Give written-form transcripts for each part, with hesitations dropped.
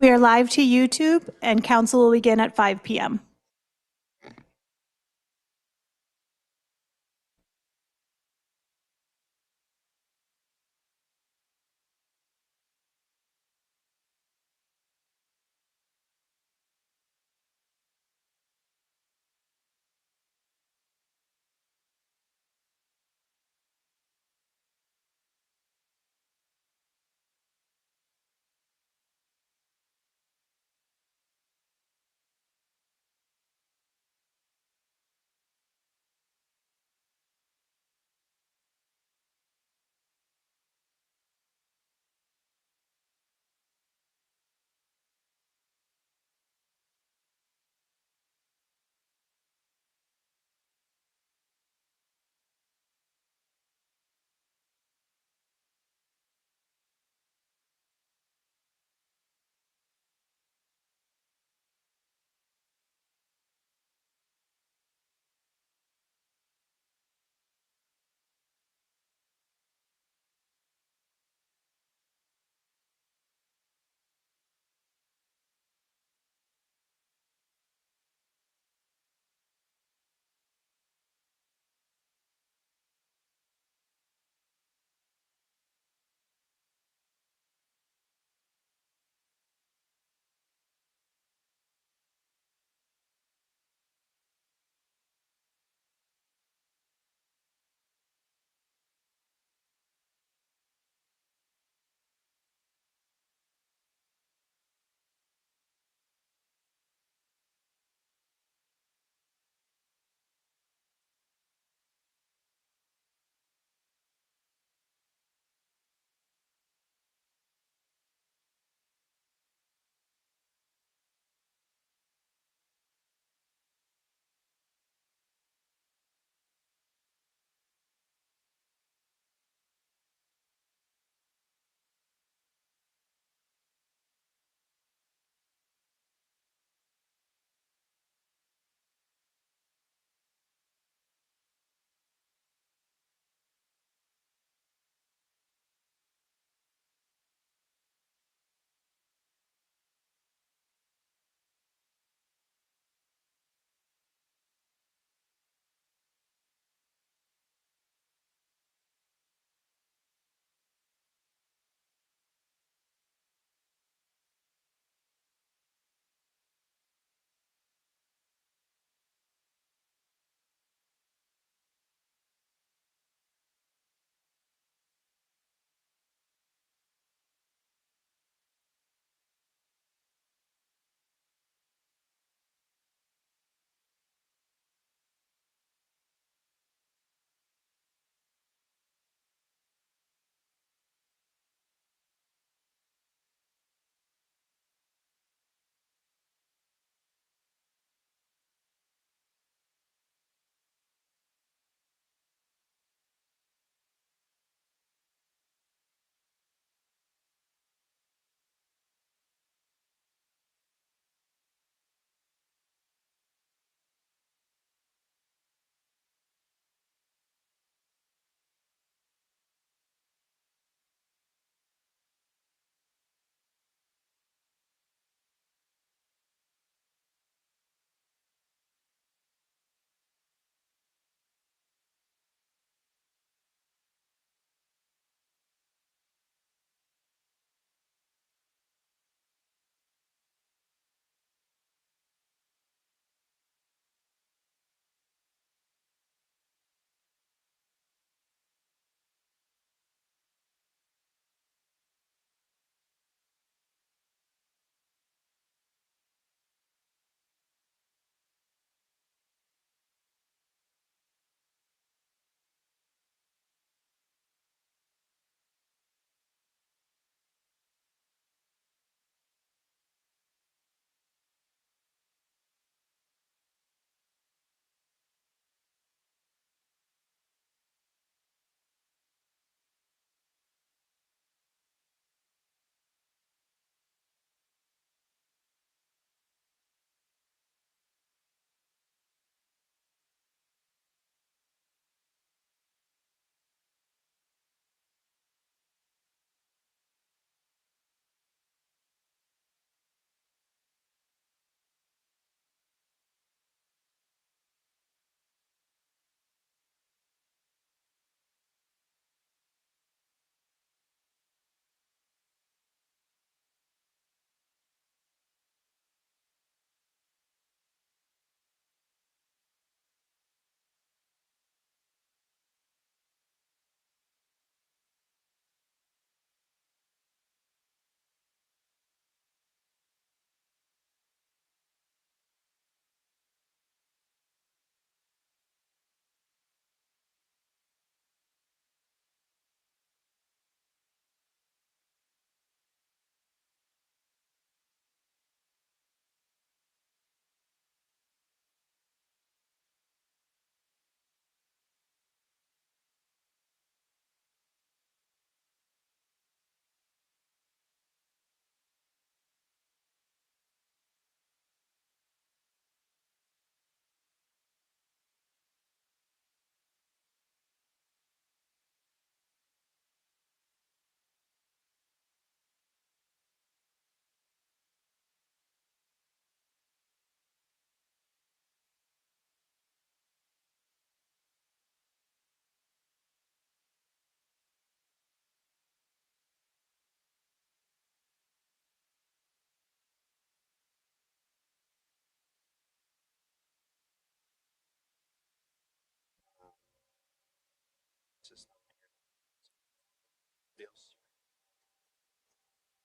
We are live to YouTube, and council will begin at 5 p.m.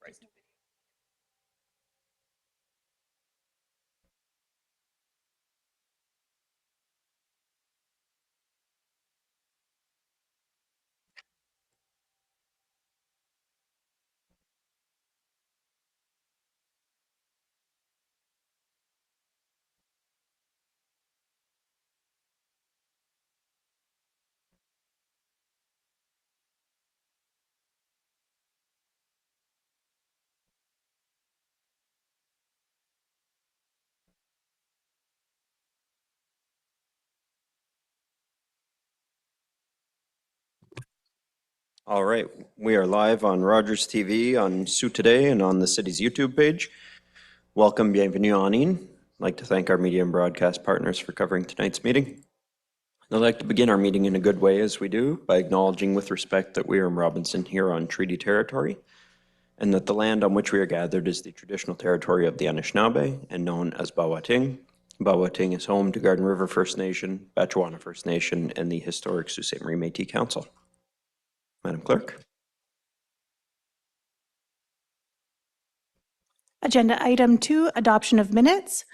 Right. All right, we are live on Rogers TV, on Sioux Today, and on the city's YouTube page. Welcome, bienvenue en ligne. I'd like to thank our media and broadcast partners for covering tonight's meeting. I'd like to begin our meeting in a good way, as we do, by acknowledging with respect that we are in Robinson here on treaty territory, and that the land on which we are gathered is the traditional territory of the Anishinaabe and known as Bawating. Bawating is home to Garden River First Nation, Batchewana First Nation, and the historic Sault Ste. Marie Métis Council. Madam Clerk. Agenda item 2, adoption of minutes.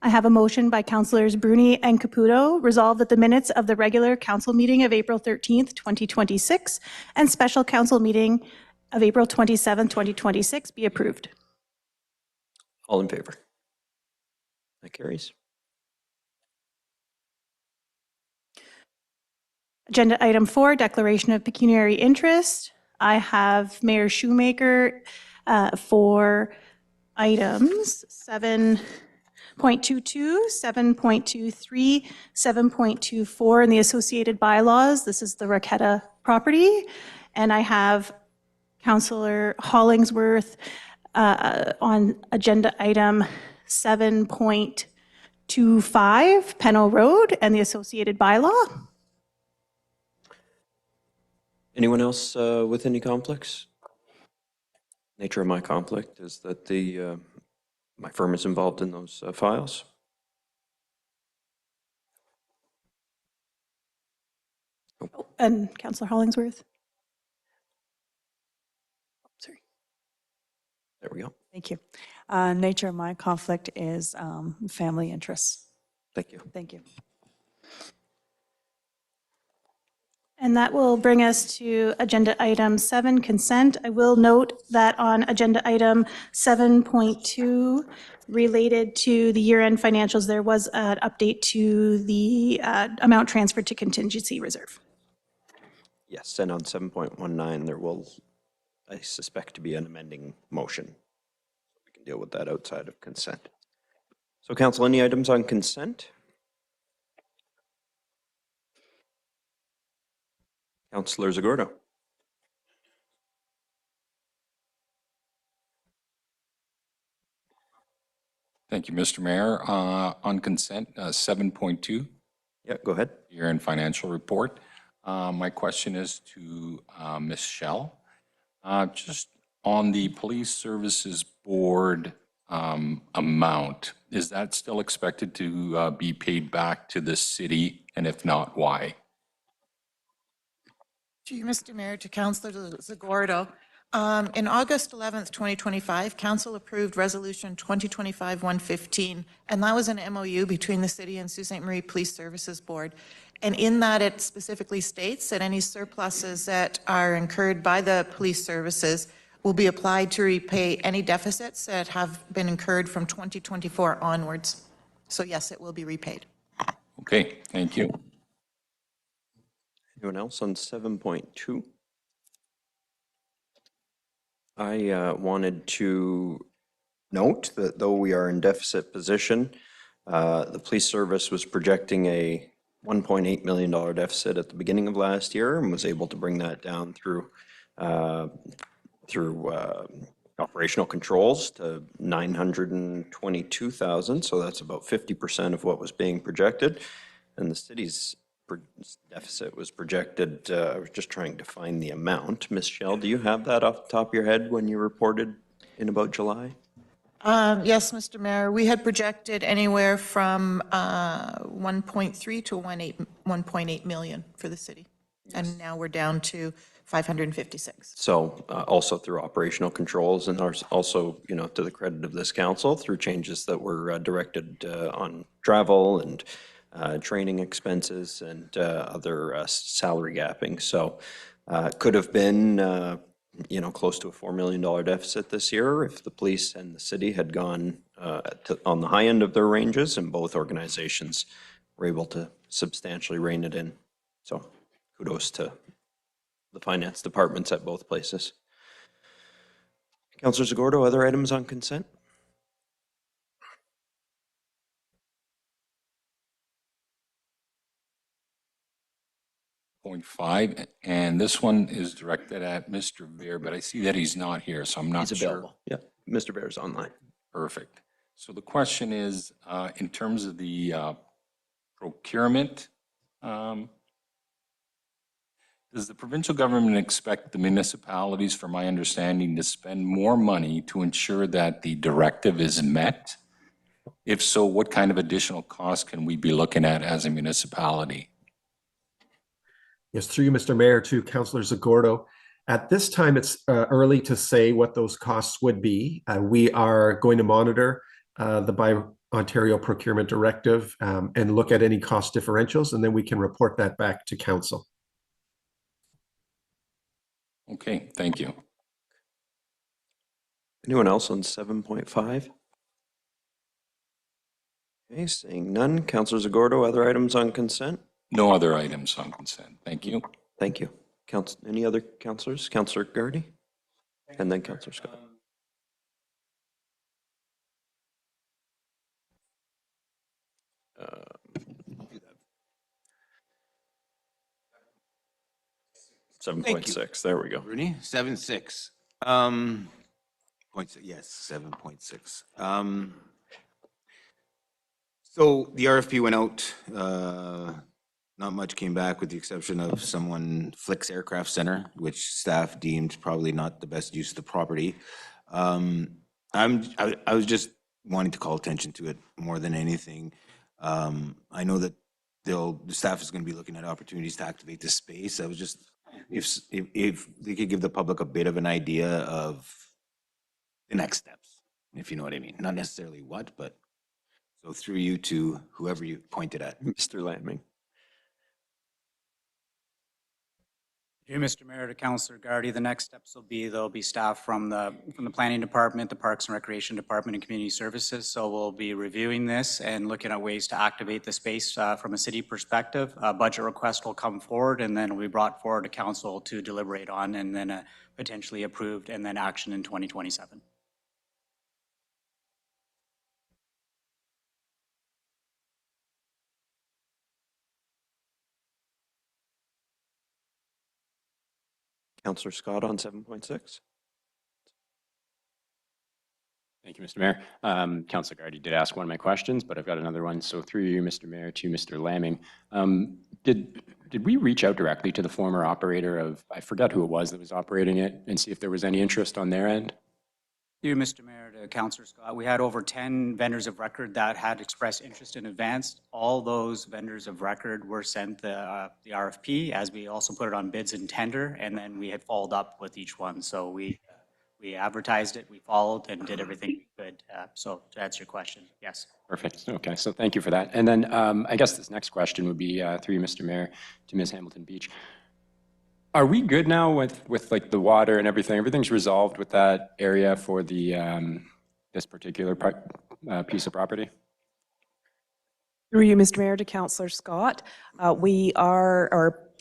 I have a motion by Councilors Bruni and Caputo, resolve that the minutes of the regular council meeting of April 13th, 2026, and special council meeting of April 27th, 2026 be approved. All in favor? That carries. Agenda item 4, declaration of pecuniary interest. I have Mayor Shoemaker for items 7.22, 7.23, 7.24 in the associated bylaws. This is the Raquetta property. And I have Councillor Hollingsworth on agenda item 7.25, Pennell Road and the associated bylaw. Anyone else with any conflicts? Nature of my conflict is that my firm is involved in those files. And Councillor Hollingsworth. Sorry. There we go. Thank you. Nature of my conflict is family interests. Thank you. Thank you. And that will bring us to agenda item 7, consent. I will note that on agenda item 7.2, related to the year-end financials, there was an update to the amount transferred to contingency reserve. Yes, and on 7.19, there will, I suspect, to be an amending motion. We can deal with that outside of consent. So, Council, any items on consent? Councillor Zagordo. Thank you, Mr. Mayor. On consent, 7.2, Yeah, go ahead. year-end financial report. My question is to Ms. Schell. Just on the Police Services Board amount, is that still expected to be paid back to the city? And if not, why? To you, Mr. Mayor, to Councillor Zagordo. In August 11th, 2025, Council approved Resolution 2025-115, and that was an MOU between the City and Sault Ste. Marie Police Services Board. And in that, it specifically states that any surpluses that are incurred by the police services will be applied to repay any deficits that have been incurred from 2024 onwards. So yes, it will be repaid. Okay, thank you. Anyone else on 7.2? I wanted to note that though we are in deficit position, the police service was projecting a $1.8 million deficit at the beginning of last year and was able to bring that down through operational controls to $922,000. So that's about 50% of what was being projected. And the city's deficit was projected, I was just trying to find the amount. Ms. Schell, do you have that off the top of your head when you reported in about July? Yes, Mr. Mayor, we had projected anywhere from 1.3 to 1.8 million for the city. Yes. And now we're down to $556. So also through operational controls, and also, you know, to the credit of this council, through changes that were directed on travel and training expenses and other salary gapping. So could have been, you know, close to a $4 million deficit this year if the police and the city had gone on the high end of their ranges, and both organizations were able to substantially rein it in. So kudos to the finance departments at both places. Councillor Zagordo, other items on consent? Point 5, and this one is directed at Mr. Bear, but I see that he's not here, so I'm not He's sure. available. Yeah, Mr. Bear's online. Perfect. So the question is, in terms of the procurement, does the provincial government expect the municipalities, from my understanding, to spend more money to ensure that the directive is met? If so, what kind of additional costs can we be looking at as a municipality? Yes, through you, Mr. Mayor, to Councillor Zagordo. At this time, it's early to say what those costs would be. We are going to monitor the By Ontario Procurement Directive and look at any cost differentials, and then we can report that back to Council. Okay, thank you. Anyone else on 7.5? Okay, seeing none. Councillor Zagordo, other items on consent? No other items on consent. Thank you. Thank you. Any other councillors? Councillor Gardy? And then Councillor Scott. Thank you. 7.6, there we go. Rooney, 7.6. Yes, 7.6. So the RFP went out. Not much came back with the exception of someone, Flicks Aircraft Center, which staff deemed probably not the best use of the property. I was just wanting to call attention to it more than anything. I know that the staff is going to be looking at opportunities to activate this space. I was just, if they could give the public a bit of an idea of the next steps, if you know what I mean. Not necessarily what, but so through you to whoever you pointed at. Mr. Lamming. Through Mr. Mayor to Councillor Gardy, the next steps will be there'll be staff from the Planning Department, the Parks and Recreation Department, and Community Services. So we'll be reviewing this and looking at ways to activate the space from a city perspective. A budget request will come forward and then will be brought forward to council to deliberate on, and then potentially approved, and then action in 2027. Councillor Scott on 7.6. Thank you, Mr. Mayor. Councillor Gardy did ask one of my questions, but I've got another one. So through you, Mr. Mayor, to Mr. Lamming, did we reach out directly to the former operator of, I forgot who it was that was operating it, and see if there was any interest on their end? Through Mr. Mayor to Councillor Scott, we had over 10 vendors of record that had expressed interest in advance. All those vendors of record were sent the RFP, as we also put it on bids and tender, and then we had followed up with each one. So we advertised it, we followed, and did everything we could. So to answer your question, yes. Perfect. Okay, so thank you for that. And then I guess this next question would be through you, Mr. Mayor, to Ms. Hamilton Beach. Are we good now with like the water and everything? Everything's resolved with that area for the this particular piece of property? Through you, Mr. Mayor, to Councillor Scott,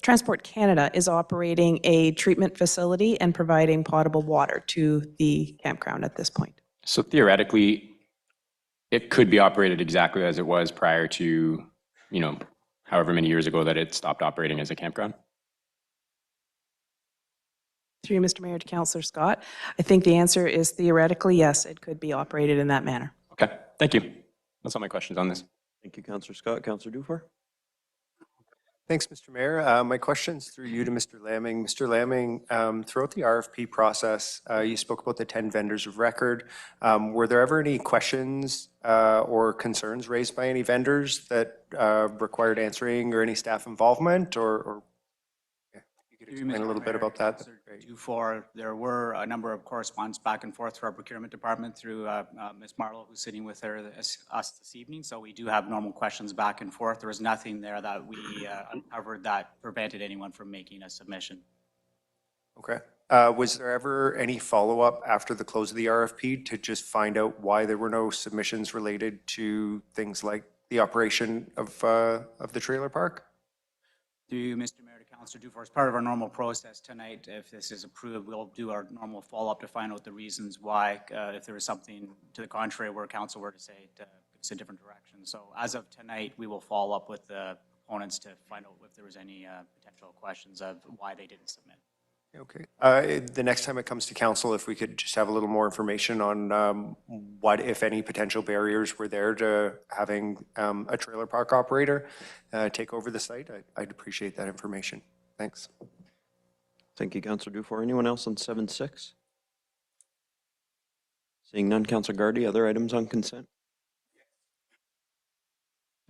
Transport Canada is operating a treatment facility and providing potable water to the campground at this point. So theoretically, it could be operated exactly as it was prior to, you know, however many years ago that it stopped operating as a campground? Through you, Mr. Mayor, to Councillor Scott, I think the answer is theoretically, yes, it could be operated in that manner. Okay, thank you. That's all my questions on this. Thank you, Councillor Scott. Councillor Dufour? Thanks, Mr. Mayor. My question's through you to Mr. Lamming. Mr. Lamming, throughout the RFP process, you spoke about the 10 vendors of record. Were there ever any questions or concerns raised by any vendors that required answering or any staff involvement? Or yeah, you could explain a little bit about that? That'd be great. There were a number of correspondence back and forth through our procurement department through Ms. Marlowe, who's sitting with us this evening. So we do have normal questions back and forth. There was nothing there that we uncovered that prevented anyone from making a submission. Okay. Was there ever any follow-up after the close of the RFP to just find out why there were no submissions related to things like the operation of the trailer park? Through Mr. Mayor to Councilor Dufour, as part of our normal process tonight, if this is approved, we'll do our normal follow-up to find out the reasons why, if there was something to the contrary where council were to say to give us a different direction. So as of tonight, we will follow up with the opponents to find out if there was any potential questions of why they didn't submit. Okay. The next time it comes to council, if we could just have a little more information on what, if any, potential barriers were there to having a trailer park operator take over the site, I'd appreciate that information. Thanks. Thank you, Councillor Dufour. Anyone else on 7.6? Seeing none, Councillor Gardy, other items on consent?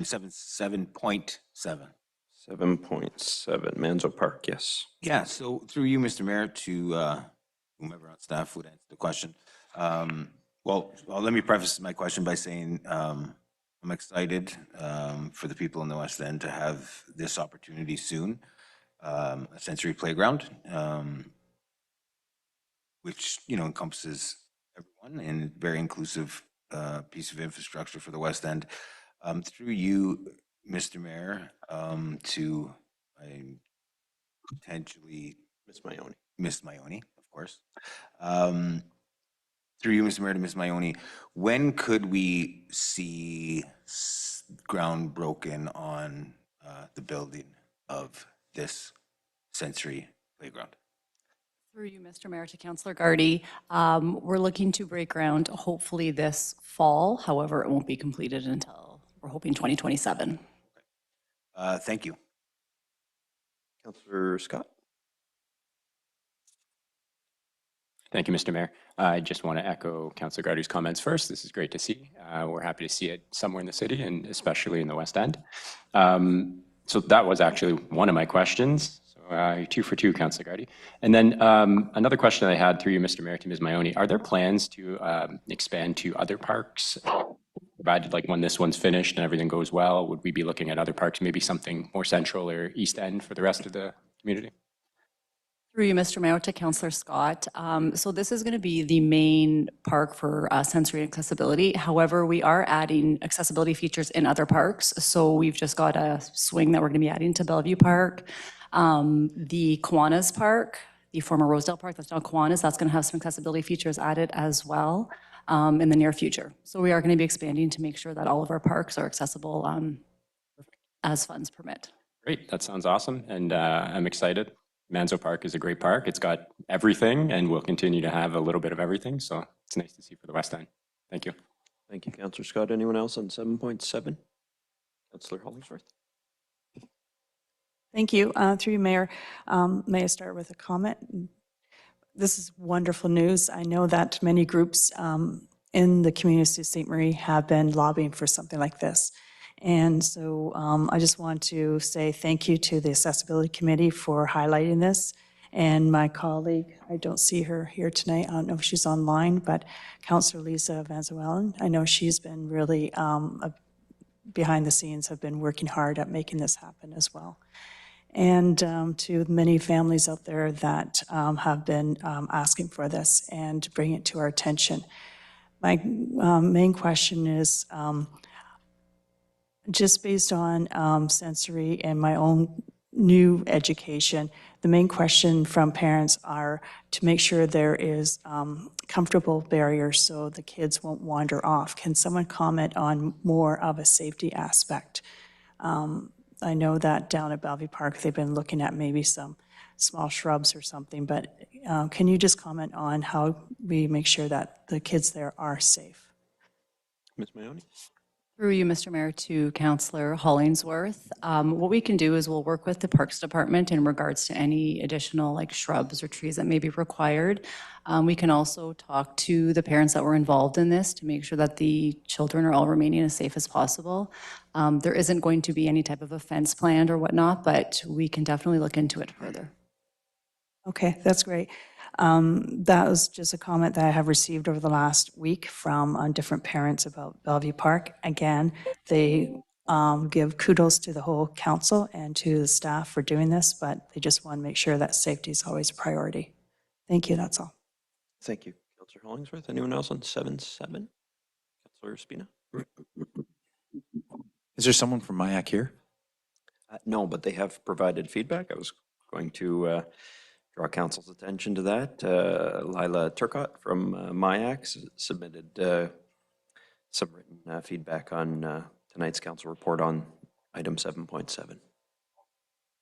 7.7. 7.7, Manzo Park, yes. Yeah, so through you, Mr. Mayor, to whomever on staff would answer the question. Well, let me preface my question by saying I'm excited for the people in the West End to have this opportunity soon, a sensory playground, which, you know, encompasses everyone and very inclusive piece of infrastructure for the West End. Through you, Mr. Mayor, to potentially Miss Maione, of course. Through you, Mr. Mayor, to Miss Maione, when could we see ground broken on the building of this sensory playground? Through you, Mr. Mayor, to Councillor Gardy, we're looking to break ground hopefully this fall. However, it won't be completed until we're hoping 2027. Thank you. Councillor Scott? Thank you, Mr. Mayor. I just want to echo Councillor Gardy's comments first. This is great to see. We're happy to see it somewhere in the city and especially in the West End. So that was actually one of my questions. So 2 for 2, Councillor Gardy. And then another question I had through you, Mr. Mayor, to Ms. Maione. Are there plans to expand to other parks? Provided like when this one's finished and everything goes well, would we be looking at other parks, maybe something more central or East End for the rest of the community? Through you, Mr. Mayor, to Councillor Scott. So this is going to be the main park for sensory accessibility. However, we are adding accessibility features in other parks. So we've just got a swing that we're going to be adding to Bellevue Park. The Kiwanis Park, the former Rosedale Park, that's now Kiwanis, that's going to have some accessibility features added as well in the near future. So we are going to be expanding to make sure that all of our parks are accessible as funds permit. Great, that sounds awesome. And I'm excited. Manzo Park is a great park. It's got everything and will continue to have a little bit of everything. So it's nice to see for the West End. Thank you. Thank you, Councillor Scott. Anyone else on 7.7? Councillor Hollingsworth? Thank you. Through you, Mayor, may I start with a comment? This is wonderful news. I know that many groups in the community of St. Marie have been lobbying for something like this. And so I just want to say thank you to the Accessibility Committee for highlighting this. And my colleague, I don't see her here tonight, I don't know if she's online, but Councillor Lisa Vanzuellen, I know she's been really, behind the scenes, have been working hard at making this happen as well. And to many families out there that have been asking for this and bring it to our attention. My main question is, just based on sensory and my own new education, the main question from parents are to make sure there is comfortable barriers so the kids won't wander off. Can someone comment on more of a safety aspect? I know that down at Bellevue Park, they've been looking at maybe some small shrubs or something, but can you just comment on how we make sure that the kids there are safe? Ms. Maione? Through you, Mr. Mayor, to Councillor Hollingsworth. What we can do is we'll work with the Parks Department in regards to any additional like shrubs or trees that may be required. We can also talk to the parents that were involved in this to make sure that the children are all remaining as safe as possible. There isn't going to be any type of a fence planned or whatnot, but we can definitely look into it further. Okay, that's great. That was just a comment that I have received over the last week from different parents about Bellevue Park. Again, they give kudos to the whole council and to the staff for doing this, but they just want to make sure that safety is always a priority. Thank you, that's all. Thank you, Councillor Hollingsworth. Anyone else on 7.7? Councillor Spina? Is there someone from MIAC here? No, but they have provided feedback. I was going to draw council's attention to that. Lila Turcott from MIAC submitted some written feedback on tonight's council report on item 7.7.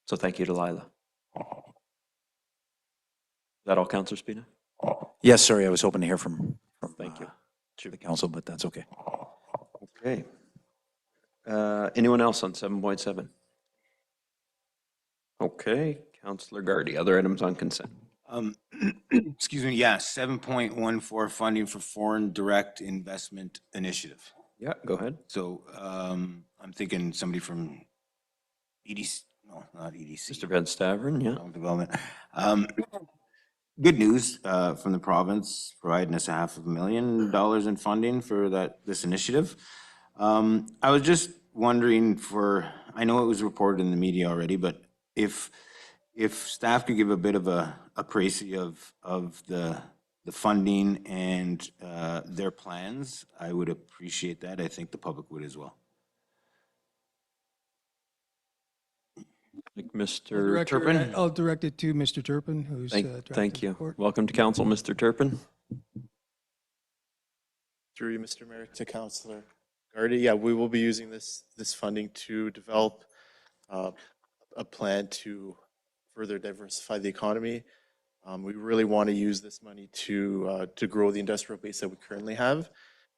So thank you to Lila. Is that all, Councillor Spina? Yes, sorry, I was hoping to hear from Thank you. the council, but that's okay. Okay. Anyone else on 7.7? Okay, Councillor Gardy, other items on consent. Excuse me, yeah, 7.14 funding for foreign direct investment initiative. Yeah, go ahead. So I'm thinking somebody from EDC, no, not EDC. Mr. Van Staveren, yeah. Development. Good news from the province, providing us $500,000 in funding for this initiative. I was just wondering I know it was reported in the media already, but if staff could give a bit of a précis of the funding and their plans, I would appreciate that. I think the public would as well. Like Mr. Turpin? I'll direct it to Mr. Turpin, who's Thank you. report. Welcome to council, Mr. Turpin. Through you, Mr. Mayor, to Councillor Gardy. Yeah, we will be using this funding to develop a plan to further diversify the economy. We really want to use this money to grow the industrial base that we currently have,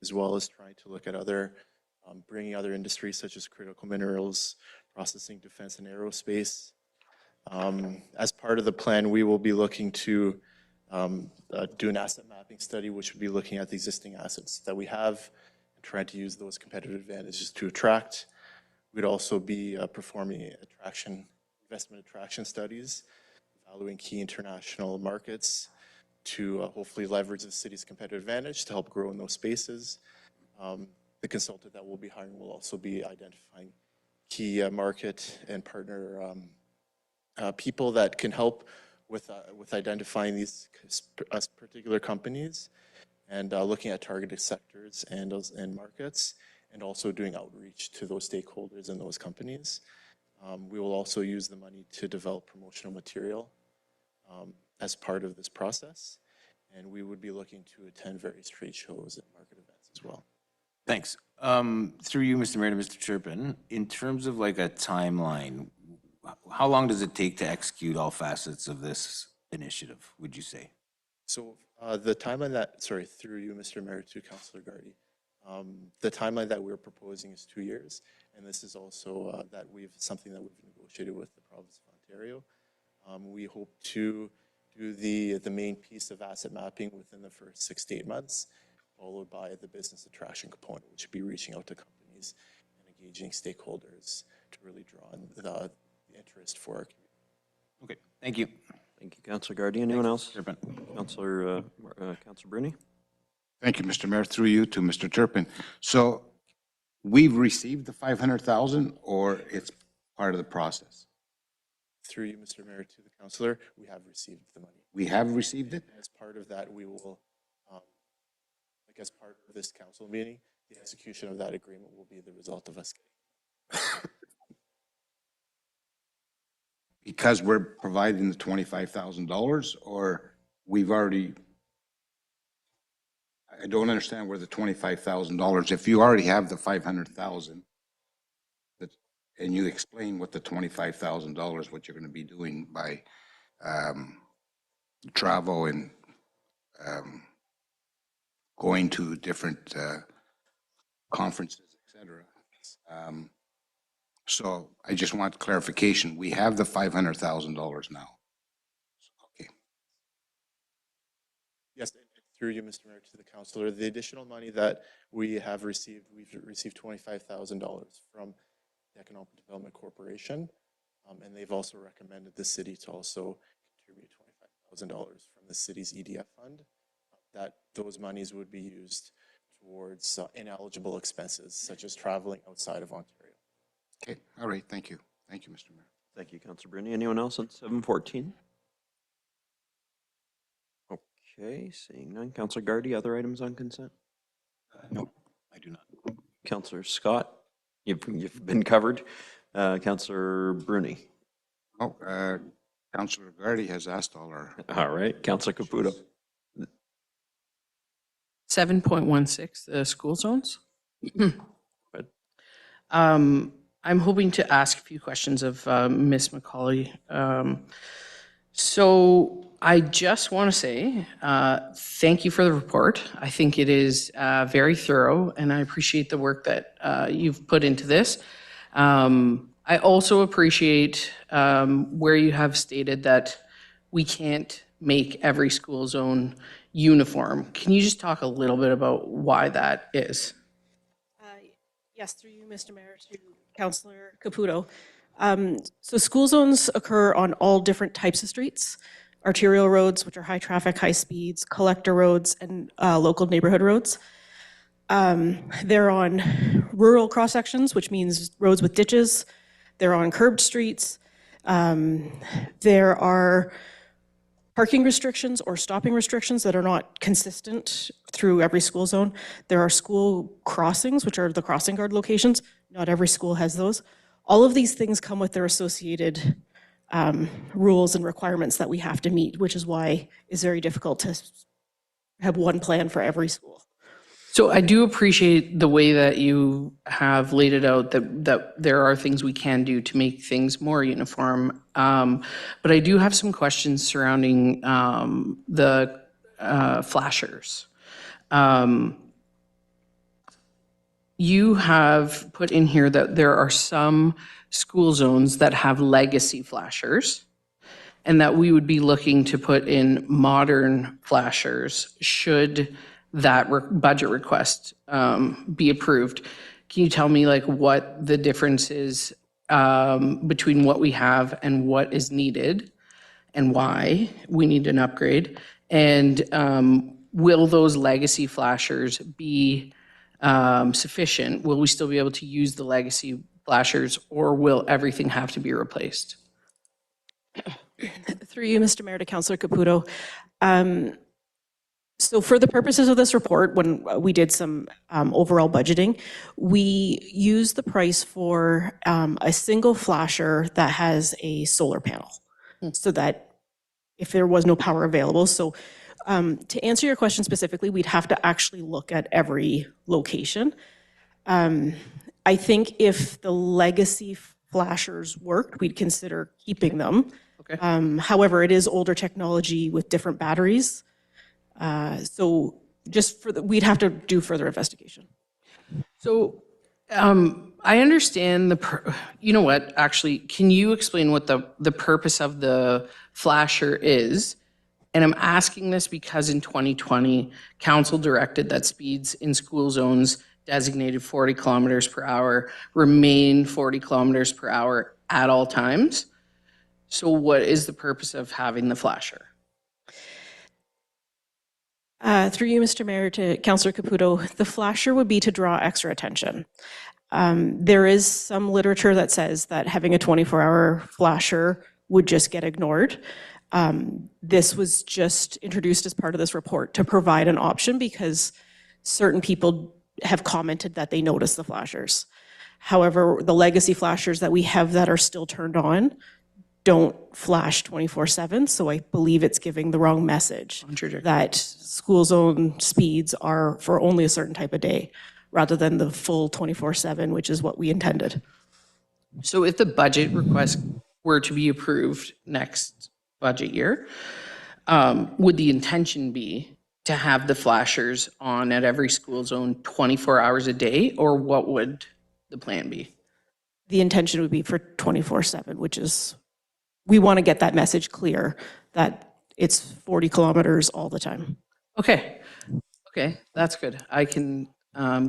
as well as trying to look at bringing other industries such as critical minerals, processing, defense, and aerospace. As part of the plan, we will be looking to do an asset mapping study, which would be looking at the existing assets that we have and trying to use those competitive advantages to attract. We'd also be performing investment attraction studies, evaluating key international markets to hopefully leverage the city's competitive advantage to help grow in those spaces. The consultant that we'll be hiring will also be identifying key market and partner people that can help with identifying these particular companies and looking at targeted sectors and markets, and also doing outreach to those stakeholders in those companies. We will also use the money to develop promotional material as part of this process, and we would be looking to attend various trade shows and market events as well. Thanks. Through you, Mr. Mayor, to Mr. Turpin, in terms of like a timeline, how long does it take to execute all facets of this initiative, would you say? So the timeline through you, Mr. Mayor, to Councillor Gardy, the timeline that we're proposing is 2 years, and this is also something that we've negotiated with the province of Ontario. We hope to do the main piece of asset mapping within the first 6 to 8 months, followed by the business attraction component, which would be reaching out to companies and engaging stakeholders to really draw on the interest for our community. Okay, thank you. Thank you, Councillor Gardy. Anyone else? Turpin. Councillor Bruni? Thank you, Mr. Mayor. Through you to Mr. Turpin. So we've received the 500,000, or it's part of the process? Through you, Mr. Mayor, to the councillor, we have received the money. We have received it? As part of that, we will, as part of this council meeting, the execution of that agreement will be the result of us getting. Because we're providing the $25,000, or we've already, I don't understand where the $25,000, if you already have the 500,000, and you explain what the $25,000, what you're going to be doing by travel and going to different conferences, et cetera. So I just want clarification. We have the $500,000 now. Okay. Yes, through you, Mr. Mayor, to the councillor, the additional money that we've received $25,000 from the Economic Development Corporation, and they've also recommended the city to also contribute from the city's EDF fund, that those monies would be used towards ineligible expenses such as traveling outside of Ontario. Okay, all right, thank you. Thank you, Mr. Mayor. Thank you, Councillor Bruni. Anyone else on 714? Okay, seeing none. Councillor Gardy, other items on consent? No, I do not. Councillor Scott, you've been covered. Councillor Bruni. Oh, Councillor Gardy has asked all our. All right, Councillor Caputo. 7.16, school zones. I'm hoping to ask a few questions of Ms. McCauley. So I just want to say thank you for the report. I think it is very thorough, and I appreciate the work that you've put into this. I also appreciate where you have stated that we can't make every school zone uniform. Can you just talk a little bit about why that is? Yes, through you, Mr. Mayor, to Councillor Caputo. So school zones occur on all different types of streets: arterial roads, which are high traffic, high speeds, collector roads, and local neighborhood roads. They're on rural cross sections, which means roads with ditches. They're on curbed streets. There are parking restrictions or stopping restrictions that are not consistent through every school zone. There are school crossings, which are the crossing guard locations. Not every school has those. All of these things come with their associated rules and requirements that we have to meet, which is why it's very difficult to have one plan for every school. So I do appreciate the way that you have laid it out, that there are things we can do to make things more uniform. But I do have some questions surrounding the flashers. You have put in here that there are some school zones that have legacy flashers, and that we would be looking to put in modern flashers should that budget request be approved. Can you tell me like what the difference is between what we have and what is needed, and why we need an upgrade? And will those legacy flashers be sufficient? Will we still be able to use the legacy flashers, or will everything have to be replaced? Through you, Mr. Mayor, to Councillor Caputo. So for the purposes of this report, when we did some overall budgeting, we used the price for a single flasher that has a solar panel, so that if there was no power available. So to answer your question specifically, we'd have to actually look at every location. I think if the legacy flashers worked, we'd consider keeping them. Okay. However, it is older technology with different batteries. So just for we'd have to do further investigation. So I understand you know what, actually, can you explain what the purpose of the flasher is? And I'm asking this because in 2020, council directed that speeds in school zones designated 40 kilometers per hour remain 40 kilometers per hour at all times. So what is the purpose of having the flasher? Through you, Mr. Mayor, to Councillor Caputo, the flasher would be to draw extra attention. There is some literature that says that having a 24-hour flasher would just get ignored. This was just introduced as part of this report to provide an option because certain people have commented that they notice the flashers. However, the legacy flashers that we have that are still turned on don't flash 24/7, so I believe it's giving the wrong message that school zone speeds are for only a certain type of day rather than the full 24/7, which is what we intended. So if the budget request were to be approved next budget year, would the intention be to have the flashers on at every school zone 24 hours a day, or what would the plan be? The intention would be for 24/7, which is, we want to get that message clear that it's 40 kilometers all the time. Okay, that's good. I can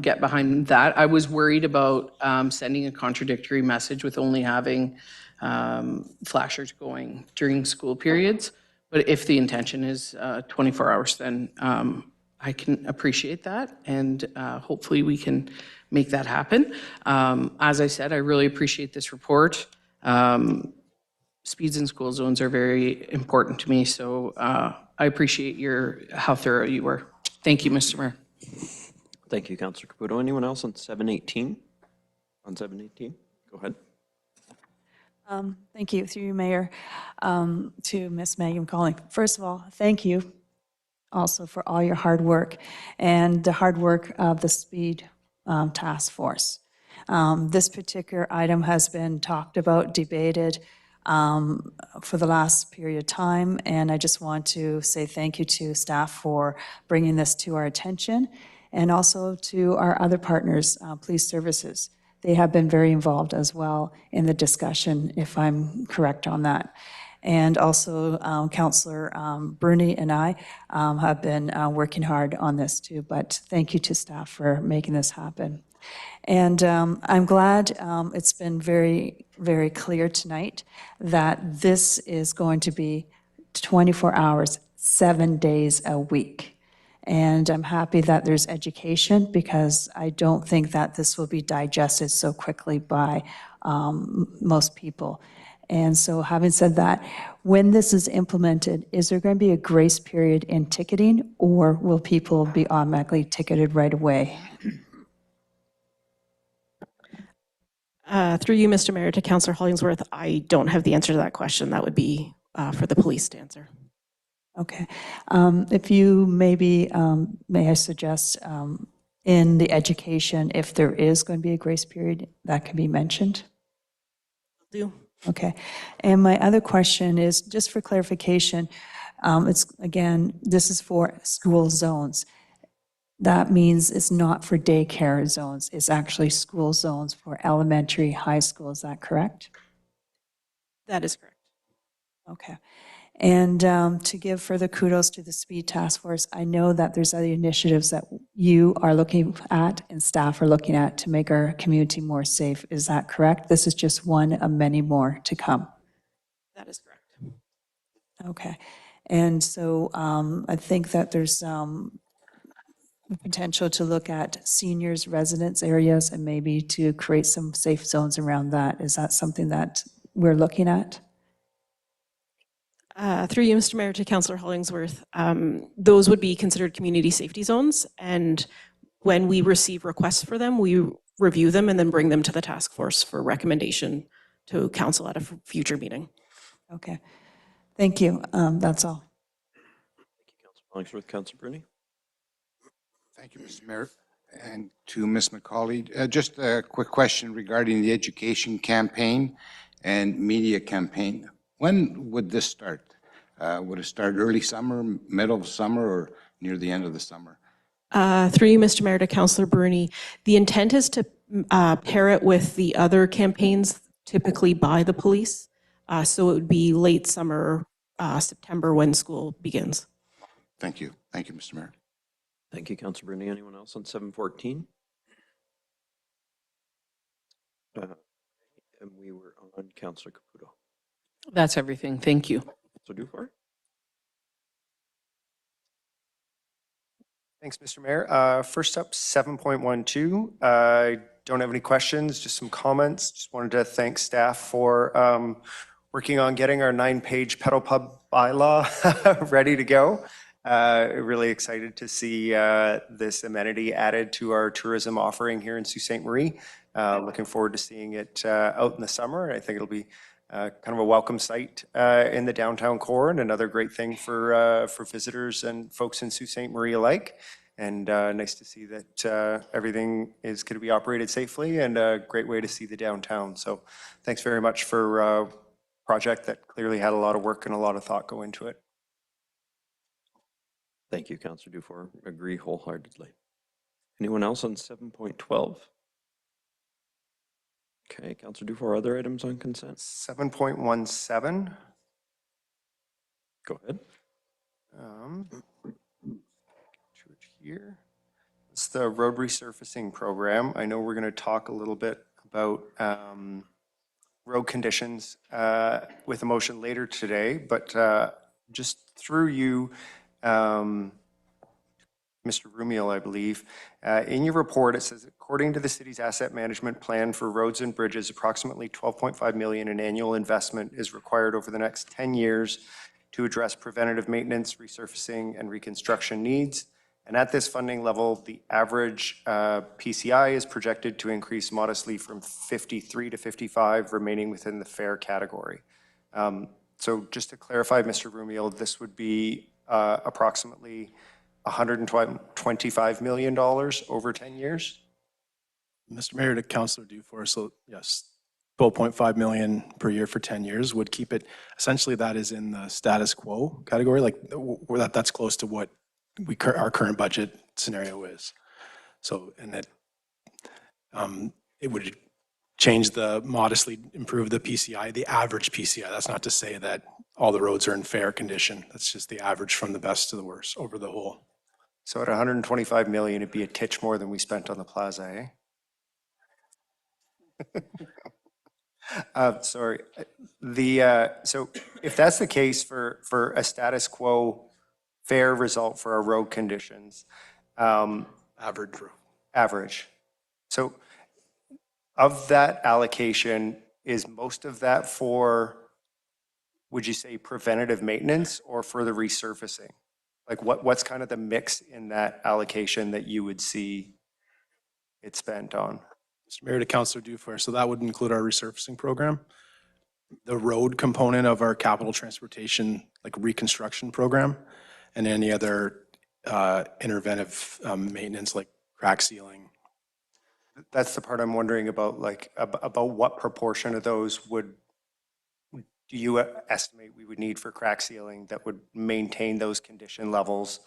get behind that. I was worried about sending a contradictory message with only having flashers going during school periods, But if the intention is 24 hours, then I can appreciate that, and hopefully we can make that happen. As I said, I really appreciate this report. Speeds in school zones are very important to me, so I appreciate how thorough you were. Thank you, Mr. Mayor. Thank you, Councillor Caputo. Anyone else on 718? On 718? Go ahead. Thank you, through you, Mayor, to Ms. Megan Calling. First of all, thank you also for all your hard work and the hard work of the Speed Task Force. This particular item has been talked about, debated for the last period of time, and I just want to say thank you to staff for bringing this to our attention, and also to our other partners, police services. They have been very involved as well in the discussion, if I'm correct on that. And also, Councillor Bruni and I have been working hard on this too, but thank you to staff for making this happen. And I'm glad it's been very, very clear tonight that this is going to be 24 hours, 7 days a week. And I'm happy that there's education, because I don't think that this will be digested so quickly by most people. And so having said that, when this is implemented, is there going to be a grace period in ticketing, or will people be automatically ticketed right away? Through you, Mr. Mayor, to Councillor Hollingsworth, I don't have the answer to that question. That would be for the police to answer. Okay. If you maybe, may I suggest, in the education, if there is going to be a grace period, that can be mentioned? Do. Okay. And my other question is, just for clarification, it's, again, this is for school zones. That means it's not for daycare zones. It's actually school zones for elementary, high school. Is that correct? That is correct. Okay. And to give further kudos to the Speed Task Force, I know that there's other initiatives that you are looking at and staff are looking at to make our community more safe. Is that correct? This is just one of many more to come. That is correct. Okay. And so I think that there's potential to look at seniors' residence areas and maybe to create some safe zones around that. Is that something that we're looking at? Through you, Mr. Mayor, to Councillor Hollingsworth, those would be considered community safety zones, and when we receive requests for them, we review them and then bring them to the task force for recommendation to council at a future meeting. Okay. Thank you. That's all. Thank you, Councillor Hollingsworth. Councillor Bruni? Thank you, Mr. Mayor. And to Ms. McCauley, just a quick question regarding the education campaign and media campaign. When would this start? Would it start early summer, middle of summer, or near the end of the summer? Through you, Mr. Mayor, to Councillor Bruni, the intent is to pair it with the other campaigns typically by the police. So it would be late summer, September, when school begins. Thank you. Thank you, Mr. Mayor. Thank you, Councillor Bruni. Anyone else on 714? And we were on Councillor Caputo. That's everything. Thank you. So Dufour? Thanks, Mr. Mayor. First up, 7.12. I don't have any questions, just some comments. Just wanted to thank staff for working on getting our 9-page pedal pub bylaw ready to go. Really excited to see this amenity added to our tourism offering here in Sault Ste. Marie. Looking forward to seeing it out in the summer. I think it'll be kind of a welcome sight in the downtown core, and another great thing for visitors and folks in Sault Ste. Marie alike. And nice to see that everything is going to be operated safely, and a great way to see the downtown. So thanks very much for a project that clearly had a lot of work and a lot of thought go into it. Thank you, Councillor Dufour. Agree wholeheartedly. Anyone else on 7.12? Okay, Councillor Dufour, other items on consent? 7.17. Go ahead. Here. It's the road resurfacing program. I know we're going to talk a little bit about road conditions with a motion later today, but just through you, Mr. Rumiel, I believe, in your report, it says, according to the city's asset management plan for roads and bridges, approximately 12.5 million in annual investment is required over the next 10 years to address preventative maintenance, resurfacing, and reconstruction needs. And at this funding level, the average PCI is projected to increase modestly from 53 to 55, remaining within the fair category. So just to clarify, Mr. Rumiel, this would be approximately $125 million over 10 years? Mr. Mayor, to Councillor Dufour, so yes, 12.5 million per year for 10 years would keep it, essentially that is in the status quo category, like that's close to what our current budget scenario is. So, and that it would modestly improve the PCI, the average PCI. That's not to say that all the roads are in fair condition. That's just the average from the best to the worst over the whole. So at 125 million, it'd be a titch more than we spent on the plaza, eh? Sorry. So if that's the case for a status quo fair result for our road conditions, average. So of that allocation, is most of that for, would you say, preventative maintenance or for the resurfacing? Like what's kind of the mix in that allocation that you would see it spent on? Mr. Mayor, to Councillor Dufour, so that would include our resurfacing program, the road component of our capital transportation, like reconstruction program, and any other interventive maintenance like crack sealing. That's the part I'm wondering about, like about what proportion of those do you estimate we would need for crack sealing that would maintain those condition levels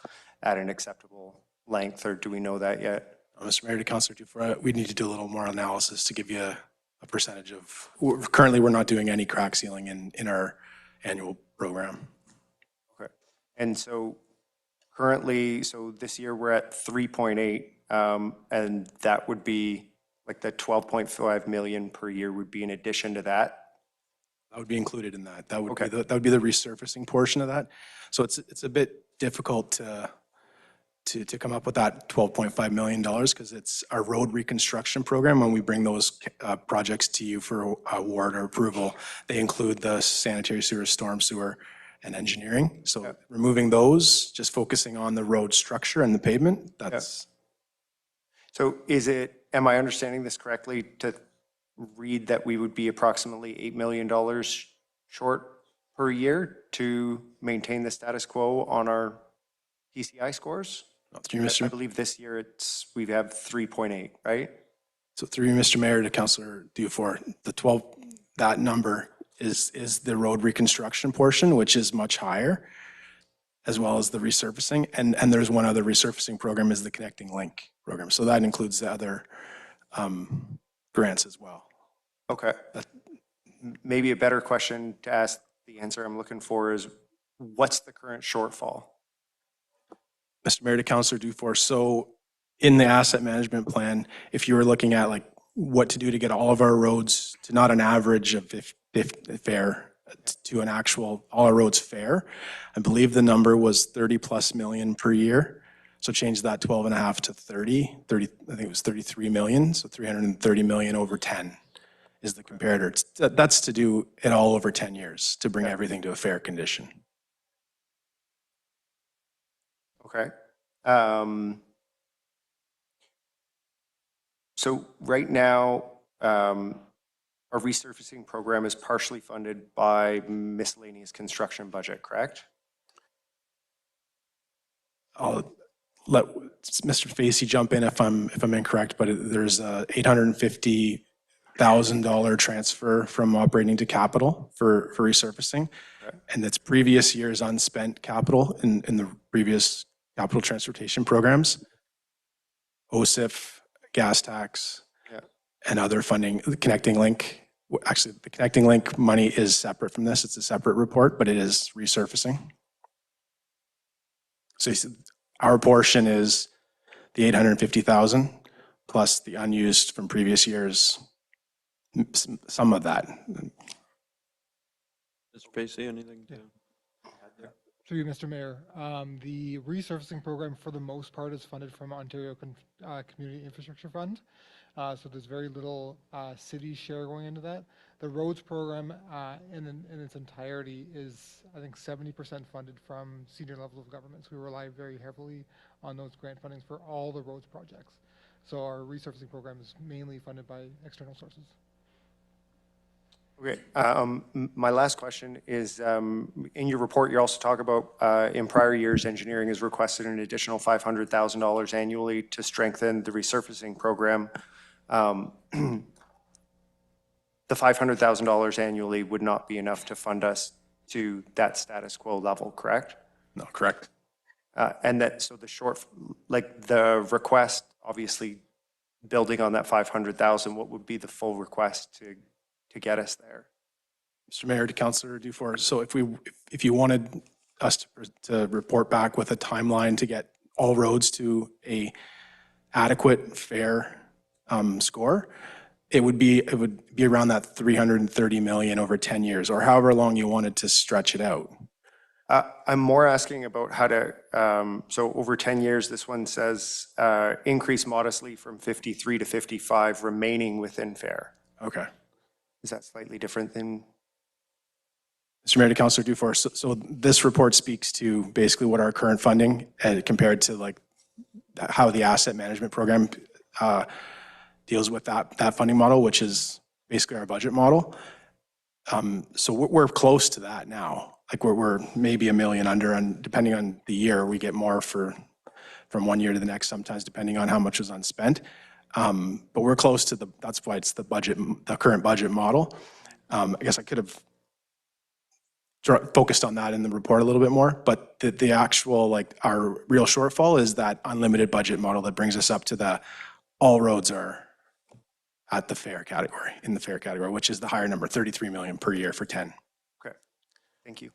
at an acceptable length, or do we know that yet? Mr. Mayor, to Councillor Dufour, we need to do a little more analysis to give you a percentage of, currently we're not doing any crack sealing in our annual program. Okay. And so currently, so this year we're at 3.8, and that would be like the 12.5 million per year would be in addition to that? That would be included in that. That would be that would be the resurfacing portion of that. So it's a bit difficult to come up with that $12.5 million because it's our road reconstruction program. When we bring those projects to you for award or approval, they include the sanitary sewer, storm sewer, and engineering. So removing those, just focusing on the road structure and the pavement, that's. So am I understanding this correctly to read that we would be approximately $8 million short per year to maintain the status quo on our PCI scores? I believe this year we have 3.8, right? So through you, Mr. Mayor, to Councillor Dufour, that number is the road reconstruction portion, which is much higher, as well as the resurfacing. And there's one other resurfacing program is the Connecting Link program. So that includes the other grants as well. Okay. Maybe a better question to ask, the answer I'm looking for is, what's the current shortfall? Mr. Mayor, to Councillor Dufour, so in the asset management plan, if you were looking at like what to do to get all of our roads to not an average of fair to an actual all our roads fair, I believe the number was 30+ million per year. So change that 12.5 to 30, I think it was 33 million. So 330 million over 10 is the comparator. That's to do it all over 10 years to bring everything to a fair condition. Okay. So right now, our resurfacing program is partially funded by miscellaneous construction budget, correct? I'll let Mr. Facey jump in if I'm incorrect, but there's a $850,000 transfer from operating to capital for resurfacing, and that's previous year's unspent capital in the previous capital transportation programs, OSIF, gas tax, and other funding. The Connecting Link, actually, the Connecting Link money is separate from this. It's a separate report, but it is resurfacing. So you see, our portion is the 850,000 plus the unused from previous years, some of that. Mr. Pacey, anything to add there? Through you, Mr. Mayor, the resurfacing program for the most part is funded from Ontario Community Infrastructure Fund. So there's very little city share going into that. The roads program in its entirety is, I think, 70% funded from senior level of governments. We rely very heavily on those grant fundings for all the roads projects. So our resurfacing program is mainly funded by external sources. Okay. My last question is, in your report, you also talk about in prior years, engineering has requested an additional $500,000 annually to strengthen the resurfacing program. The $500,000 annually would not be enough to fund us to that status quo level, correct? No, correct. And that, so the request, obviously, building on that 500,000, what would be the full request to get us there? Mr. Mayor, to Councillor Dufour, so if you wanted us to report back with a timeline to get all roads to a adequate, fair score, it would be around that 330 million over 10 years, or however long you wanted to stretch it out. I'm more asking about how to, so over 10 years, this one says increase modestly from 53 to 55, remaining within fair. Okay. Is that slightly different than? Mr. Mayor, to Councillor Dufour, so this report speaks to basically what our current funding compared to like how the asset management program deals with that funding model, which is basically our budget model. So we're close to that now. Like we're maybe $1 million under, and depending on the year, we get more from one year to the next, sometimes depending on how much was unspent. But we're close to that's why it's the current budget model. I guess I could have focused on that in the report a little bit more, but the actual, like our real shortfall is that unlimited budget model that brings us up to all roads are at the fair category, in the fair category, which is the higher number, 33 million per year for 10. Okay, thank you.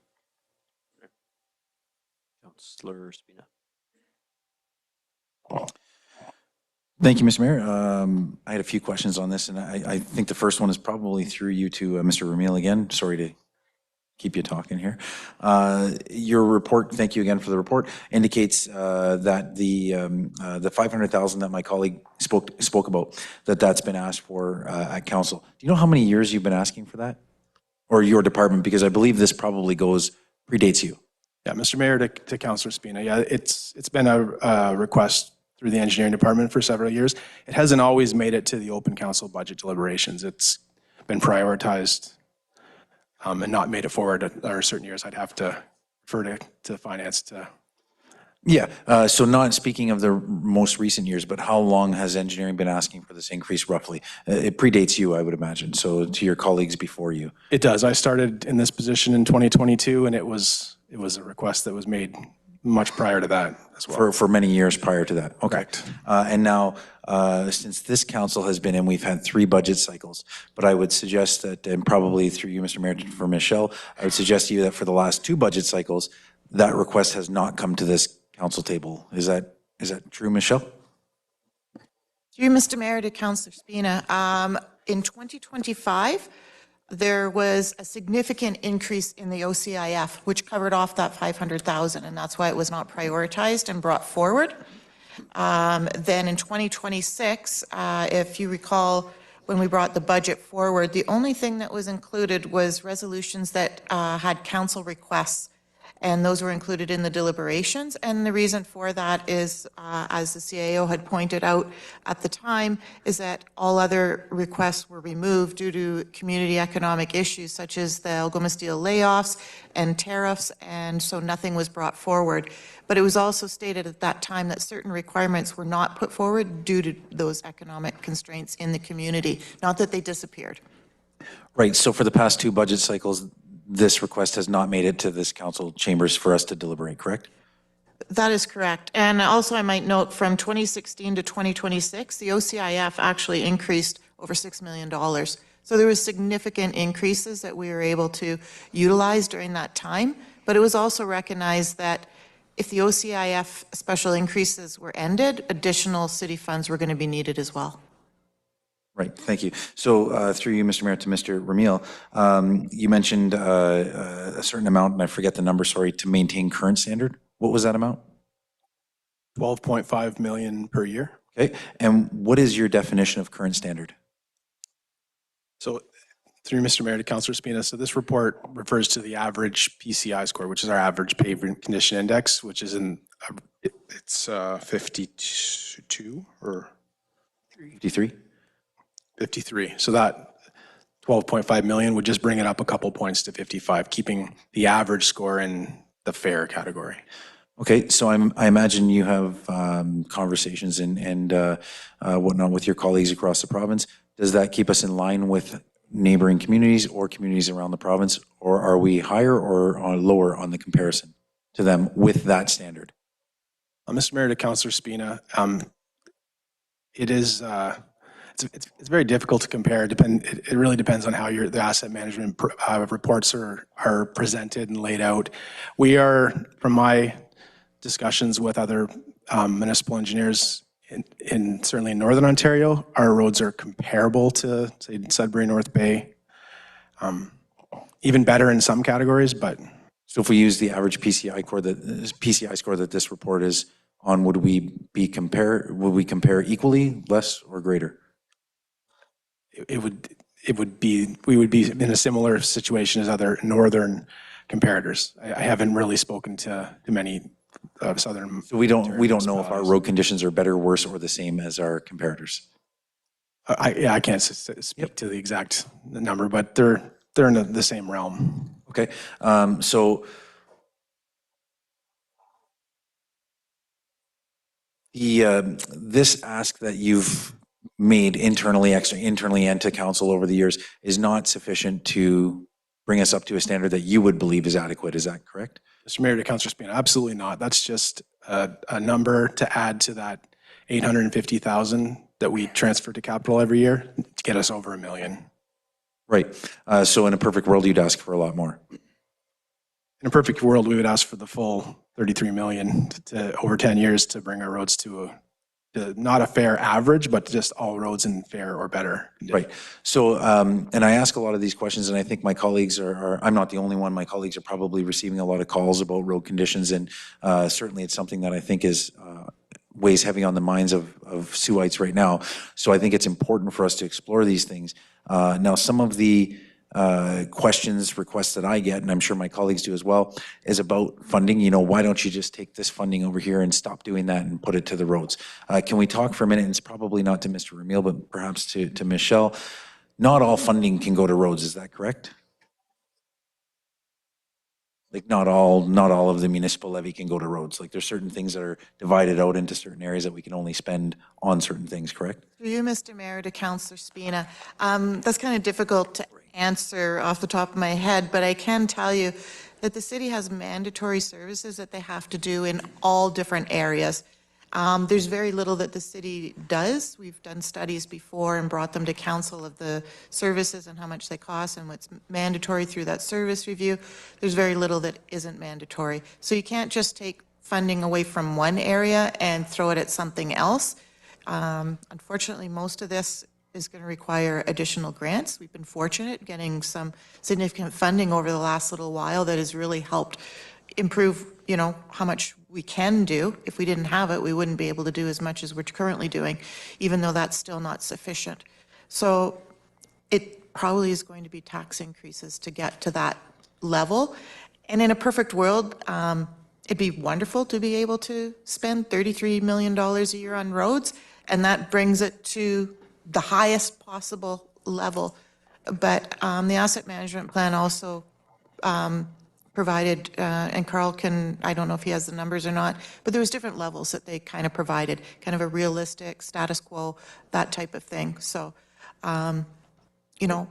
Councillor Spina. Thank you, Mr. Mayor. I had a few questions on this, and I think the first one is probably through you to Mr. Ramil again. Sorry to keep you talking here. Your report, thank you again for the report, indicates that the 500,000 that my colleague spoke about, that's been asked for at council. Do you know how many years you've been asking for that? Or your department? Because I believe this probably predates you. Yeah, Mr. Mayor, to Councillor Spina, yeah, it's been a request through the engineering department for several years. It hasn't always made it to the open council budget deliberations. It's been prioritized and not made it forward. Or certain years I'd have to refer to finance to. Yeah, so not speaking of the most recent years, but how long has engineering been asking for this increase roughly? It predates you, I would imagine, so to your colleagues before you. It does. I started in this position in 2022, and it was a request that was made much prior to that as well. For many years prior to that. Okay. Correct. And now, since this council has been in, we've had 3 budget cycles, but I would suggest that, and probably through you, Mr. Mayor, for Michelle, I would suggest to you that for the last 2 budget cycles, that request has not come to this council table. Is that true, Michelle? Through Mr. Mayor, to Councillor Spina, in 2025, there was a significant increase in the OCIF, which covered off that 500,000, and that's why it was not prioritized and brought forward. Then in 2026, if you recall, when we brought the budget forward, the only thing that was included was resolutions that had council requests, and those were included in the deliberations. And the reason for that is, as the CAO had pointed out at the time, is that all other requests were removed due to community economic issues such as the Algoma Steel layoffs and tariffs, and so nothing was brought forward. But it was also stated at that time that certain requirements were not put forward due to those economic constraints in the community, not that they disappeared. Right, so for the past 2 budget cycles, this request has not made it to this council chambers for us to deliberate, correct? That is correct. And also I might note from 2016 to 2026, the OCIF actually increased over $6 million. So there was significant increases that we were able to utilize during that time. But it was also recognized that if the OCIF special increases were ended, additional city funds were going to be needed as well. Right, thank you. So through you, Mr. Mayor, to Mr. Ramil, you mentioned a certain amount, and I forget the number, sorry, to maintain current standard. What was that amount? 12.5 million per year. Okay, and what is your definition of current standard? So through Mr. Mayor to Councillor Spina, so this report refers to the average PCI score, which is our average pavement condition index, which is it's 52 or 53? 53. So that 12.5 million would just bring it up a couple points to 55, keeping the average score in the fair category. Okay, so I imagine you have conversations and whatnot with your colleagues across the province. Does that keep us in line with neighboring communities or communities around the province, or are we higher or lower on the comparison to them with that standard? Mr. Mayor to Councillor Spina, it is it's very difficult to compare. It really depends on how the asset management reports are presented and laid out. We are, from my discussions with other municipal engineers certainly in Northern Ontario, our roads are comparable to, say, Sudbury, North Bay. Even better in some categories, but. So if we use the average PCI score that this report is on, would we compare equally, less, or greater? We would be in a similar situation as other northern comparators. I haven't really spoken to many southern. So we don't know if our road conditions are better, worse, or the same as our comparators. I can't speak to the exact number, but they're in the same realm. Okay, so this ask that you've made internally and to council over the years is not sufficient to bring us up to a standard that you would believe is adequate. Is that correct? Mr. Mayor to Councillor Spina, absolutely not. That's just a number to add to that 850,000 that we transfer to capital every year to get us over $1 million. Right. So in a perfect world, you'd ask for a lot more. In a perfect world, we would ask for the full 33 million to over 10 years to bring our roads to not a fair average, but just all roads in fair or better condition. Right. So, and I ask a lot of these questions, and I think my colleagues I'm not the only one, my colleagues are probably receiving a lot of calls about road conditions, and certainly it's something that I think is weighs heavy on the minds of Suites right now. So I think it's important for us to explore these things. Now, some of the questions, requests that I get, and I'm sure my colleagues do as well, is about funding. You know, why don't you just take this funding over here and stop doing that and put it to the roads? Can we talk for a minute, and it's probably not to Mr. Ramil, but perhaps to Michelle. Not all funding can go to roads, is that correct? Like not all of the municipal levy can go to roads. Like there's certain things that are divided out into certain areas that we can only spend on certain things, correct? Through you, Mr. Mayor, to Councillor Spina. That's kind of difficult to answer off the top of my head, but I can tell you that the city has mandatory services that they have to do in all different areas. There's very little that the city does. We've done studies before and brought them to council of the services and how much they cost and what's mandatory through that service review. There's very little that isn't mandatory. So you can't just take funding away from one area and throw it at something else. Unfortunately, most of this is going to require additional grants. We've been fortunate getting some significant funding over the last little while that has really helped improve, you know, how much we can do. If we didn't have it, we wouldn't be able to do as much as we're currently doing, even though that's still not sufficient. So it probably is going to be tax increases to get to that level. And in a perfect world, it'd be wonderful to be able to spend $33 million a year on roads, and that brings it to the highest possible level. But the asset management plan also provided, and Carl can, I don't know if he has the numbers or not, but there was different levels that they kind of provided, kind of a realistic status quo, that type of thing. So, you know,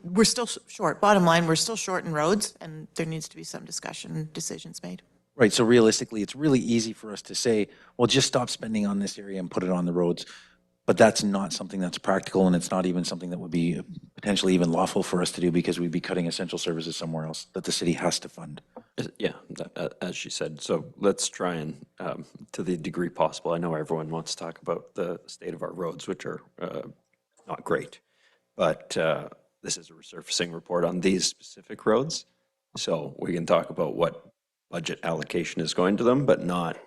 we're still short. Bottom line, we're still short in roads, and there needs to be some discussion and decisions made. Right, so realistically, it's really easy for us to say, well, just stop spending on this area and put it on the roads. But that's not something that's practical, and it's not even something that would be potentially even lawful for us to do, because we'd be cutting essential services somewhere else that the city has to fund. Yeah, as she said. So let's try and, to the degree possible, I know everyone wants to talk about the state of our roads, which are not great. But this is a resurfacing report on these specific roads. So we can talk about what budget allocation is going to them, but not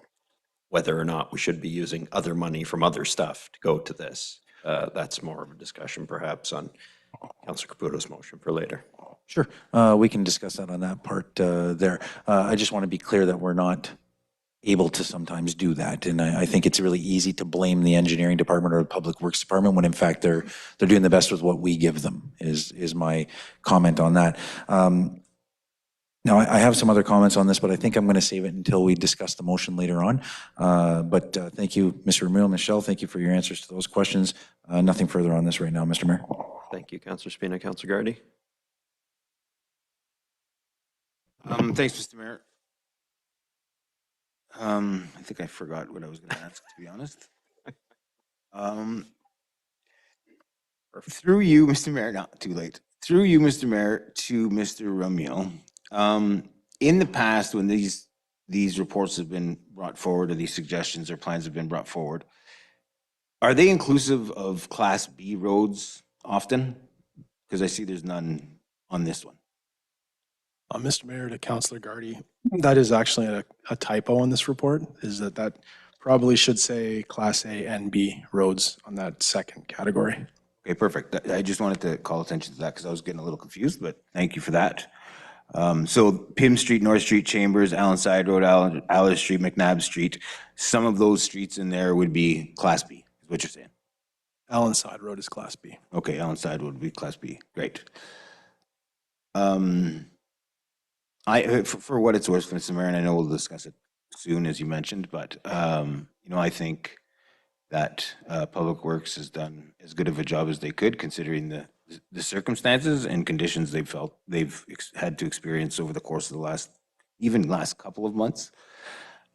whether or not we should be using other money from other stuff to go to this. That's more of a discussion perhaps on Councilor Caputo's motion for later. Sure, we can discuss that on that part there. I just want to be clear that we're not able to sometimes do that. And I think it's really easy to blame the engineering department or the public works department when in fact they're doing the best with what we give them, is my comment on that. Now, I have some other comments on this, but I think I'm going to save it until we discuss the motion later on. But thank you, Mr. Ramil, Michelle, thank you for your answers to those questions. Nothing further on this right now, Mr. Mayor. Thank you, Councilor Spina. Councilor Gardy? Thanks, Mr. Mayor. I think I forgot what I was going to ask, to be honest. Through you, Mr. Mayor, not too late. Through you, Mr. Mayor, to Mr. Ramil. In the past, when these reports have been brought forward, or these suggestions or plans have been brought forward, are they inclusive of Class B roads often? Because I see there's none on this one. Mr. Mayor, to Councilor Gardy, that is actually a typo in this report, is that probably should say Class A and B roads on that second category. Okay, perfect. I just wanted to call attention to that because I was getting a little confused, but thank you for that. So Pym Street, North Street, Chambers, Allen Side Road, Alice Street, McNabb Street, some of those streets in there would be Class B, is what you're saying? Allen Side Road is Class B. Okay, Allen Side would be Class B. Great. For what it's worth, Mr. Mayor, and I know we'll discuss it soon, as you mentioned, but I think that Public Works has done as good of a job as they could, considering the circumstances and conditions they've had to experience over the course of the last couple of months.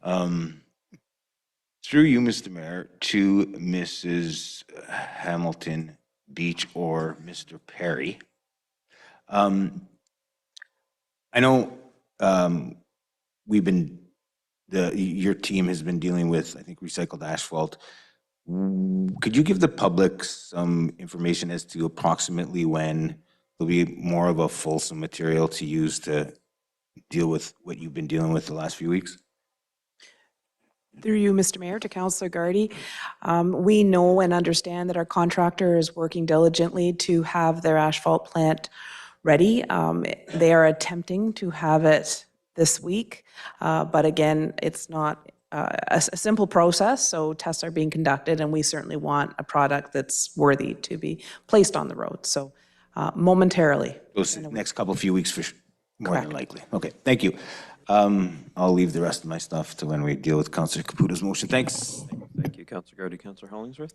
Through you, Mr. Mayor, to Mrs. Hamilton Beach or Mr. Perry. I know your team has been dealing with, I think, recycled asphalt. Could you give the public some information as to approximately when there'll be more of a fulsome material to use to deal with what you've been dealing with the last few weeks? Through you, Mr. Mayor, to Councilor Gardy. We know and understand that our contractor is working diligently to have their asphalt plant ready. They are attempting to have it this week, but again, it's not a simple process, so tests are being conducted, and we certainly want a product that's worthy to be placed on the road. So momentarily. Those next few weeks for sure, more than likely. Okay, thank you. I'll leave the rest of my stuff to when we deal with Councilor Caputo's motion. Thanks. Thank you, Councilor Gardy. Councilor Hollingsworth?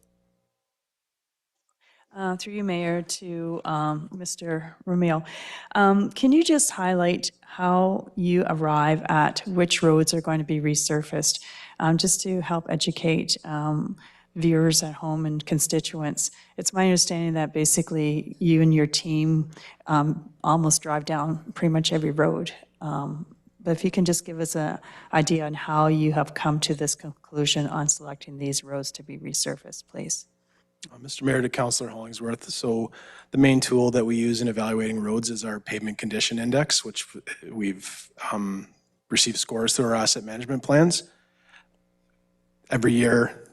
Through you, Mayor, to Mr. Ramil. Can you just highlight how you arrive at which roads are going to be resurfaced, just to help educate viewers at home and constituents? It's my understanding that basically you and your team almost drive down pretty much every road. But if you can just give us an idea on how you have come to this conclusion on selecting these roads to be resurfaced, please. Mr. Mayor, to Councilor Hollingsworth, so the main tool that we use in evaluating roads is our pavement condition index, which we've received scores through our asset management plans. Every year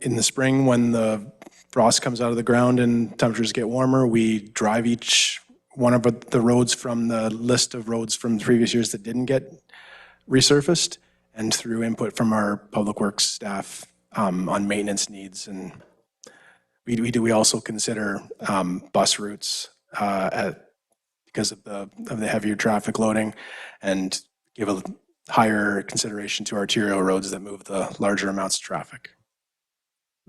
in the spring, when the frost comes out of the ground and temperatures get warmer, we drive each one of the roads from the list of roads from the previous years that didn't get resurfaced, and through input from our public works staff on maintenance needs. And we also consider bus routes because of the heavier traffic loading, and give a higher consideration to arterial roads that move the larger amounts of traffic.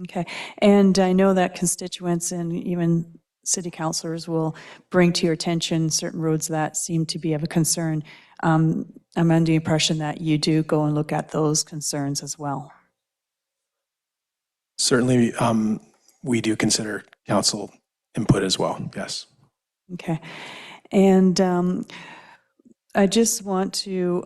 Okay, and I know that constituents and even city councilors will bring to your attention certain roads that seem to be of a concern. I'm under the impression that you do go and look at those concerns as well. Certainly, we do consider council input as well, yes. Okay, and I just want to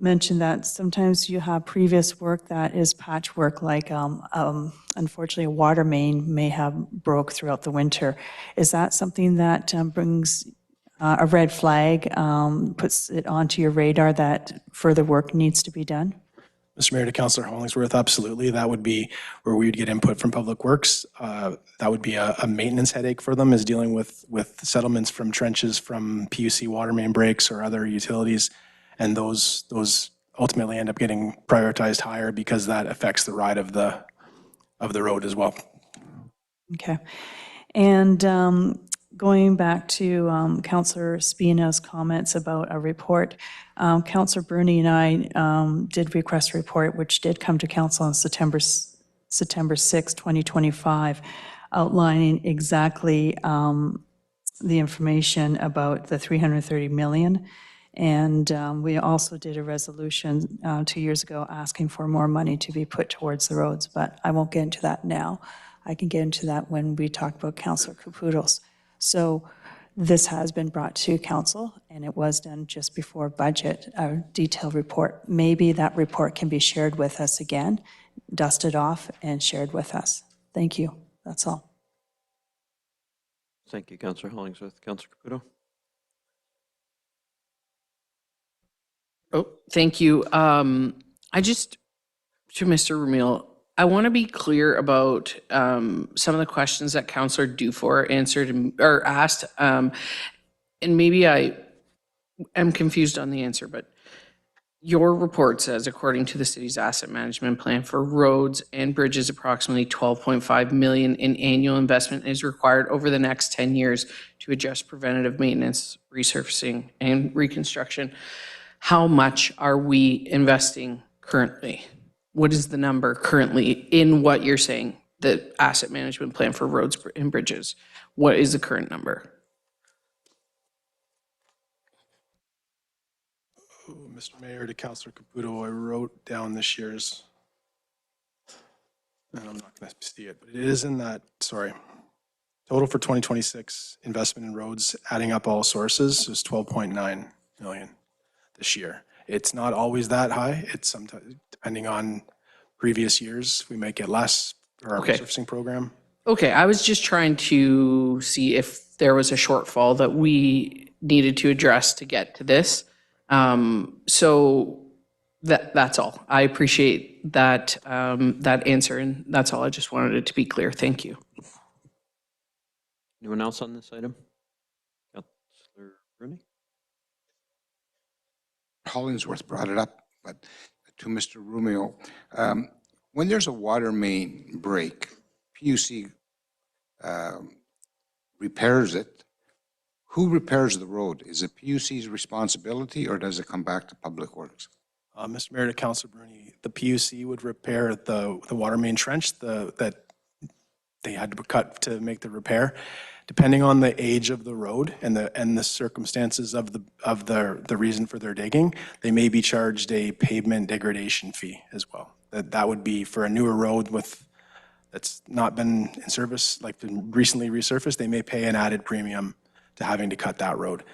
mention that sometimes you have previous work that is patchwork, like unfortunately a water main may have broke throughout the winter. Is that something that brings a red flag, puts it onto your radar that further work needs to be done? Mr. Mayor, to Councillor Hollingsworth, absolutely. That would be where we would get input from Public Works. That would be a maintenance headache for them, is dealing with settlements from trenches from PUC water main breaks or other utilities. And those ultimately end up getting prioritized higher because that affects the ride of the road as well. Okay. And going back to Councillor Spina's comments about a report, Councillor Bruni and I did request a report, which did come to council on September 6, 2025, outlining exactly the information about the 330 million. And we also did a resolution 2 years ago asking for more money to be put towards the roads, but I won't get into that now. I can get into that when we talk about Councillor Caputo's. So this has been brought to council, and it was done just before budget, a detailed report. Maybe that report can be shared with us again, dusted off and shared with us. Thank you. That's all. Thank you, Councillor Hollingsworth. Councillor Caputo? Oh, thank you. I just, to Mr. Ramil, I want to be clear about some of the questions that Councillor Dufour answered or asked, and maybe I am confused on the answer, but your report says, according to the city's asset management plan for roads and bridges, approximately 12.5 million in annual investment is required over the next 10 years to adjust preventative maintenance, resurfacing, and reconstruction. How much are we investing currently? What is the number currently in what you're saying, the asset management plan for roads and bridges? What is the current number? Mr. Mayor, to Councillor Caputo, I wrote down this year's, and I'm not going to see it, but it is in that, sorry. Total for 2026 investment in roads, adding up all sources, is 12.9 million this year. It's not always that high. It's sometimes, depending on previous years, we might get less for our resurfacing program. Okay, I was just trying to see if there was a shortfall that we needed to address to get to this. So that's all. I appreciate that that answer, and that's all. I just wanted it to be clear. Thank you. Anyone else on this item? Councillor Bruni? Hollingsworth brought it up, but to Mr. Rumio, when there's a water main break, PUC repairs it. Who repairs the road? Is it PUC's responsibility, or does it come back to Public Works? Mr. Mayor, to Councillor Bruni, the PUC would repair the water main trench that they had to cut to make the repair. Depending on the age of the road and the circumstances of the reason for their digging, they may be charged a pavement degradation fee as well. That would be for a newer road that's not been in service, like been recently resurfaced, they may pay an added premium to having to cut that road.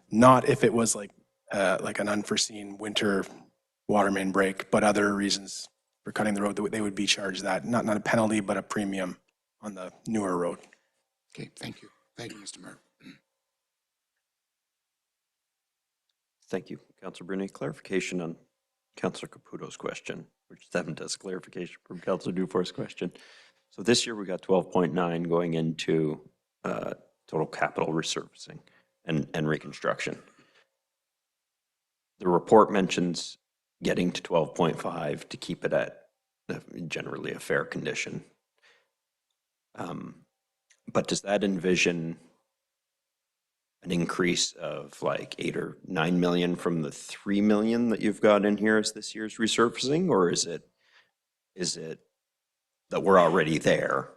Not if it was like an unforeseen winter water main break, but other reasons for cutting the road, they would be charged that, not a penalty, but a premium on the newer road. Okay, thank you. Thank you, Mr. Mayor. Thank you, Councillor Bruni. Clarification on Councillor Caputo's question, which 7 does clarification from Councillor Dufour's question. So this year we got 12.9 going into total capital resurfacing and reconstruction. The report mentions getting to 12.5 to keep it at generally a fair condition. But does that envision an increase of like 8 or 9 million from the 3 million that you've got in here as this year's resurfacing, or is it that we're already there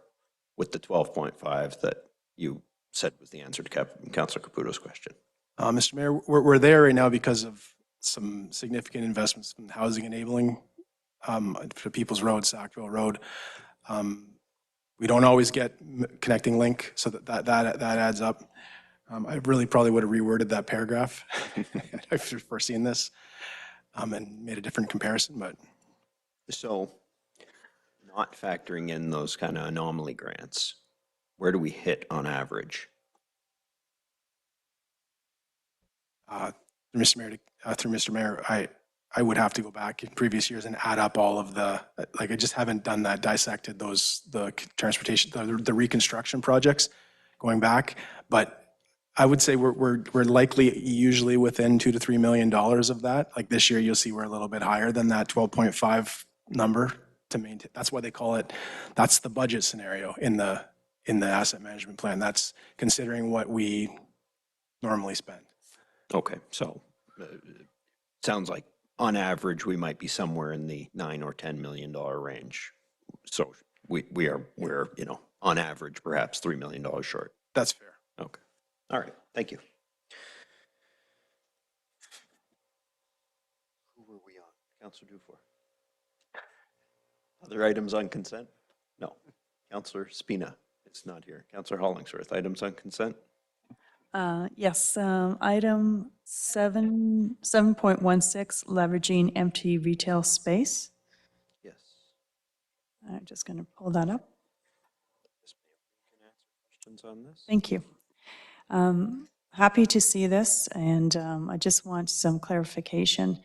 with the 12.5 that you said was the answer to Councillor Caputo's question? Mr. Mayor, we're there right now because of some significant investments in housing enabling for People's Road, Sackville Road. We don't always get connecting link, so that adds up. I really probably would have reworded that paragraph. I've foreseen this. and made a different comparison, but So not factoring in those kind of anomaly grants, where do we hit on average? Through Mr. Mayor, I would have to go back in previous years and add up all of the, like, I just haven't done that, dissected the transportation, the reconstruction projects going back. But I would say we're likely usually within $2 to $3 million of that. Like this year, you'll see we're a little bit higher than that 12.5 number to maintain. That's why they call it, that's the budget scenario in the asset management plan. That's considering what we normally spend. Okay, so sounds like on average, we might be somewhere in the $9 or $10 million range. So we're, you know, on average, perhaps $3 million short. That's fair. Okay. All right. Thank you. Who were we on? Councilor Dufour. Other items on consent? No. Councilor Spina is not here. Councilor Hollingsworth, items on consent? Yes, item 7.16, leveraging empty retail space. Yes. I'm just going to pull that up. Questions on this? Thank you. Happy to see this, and I just want some clarification.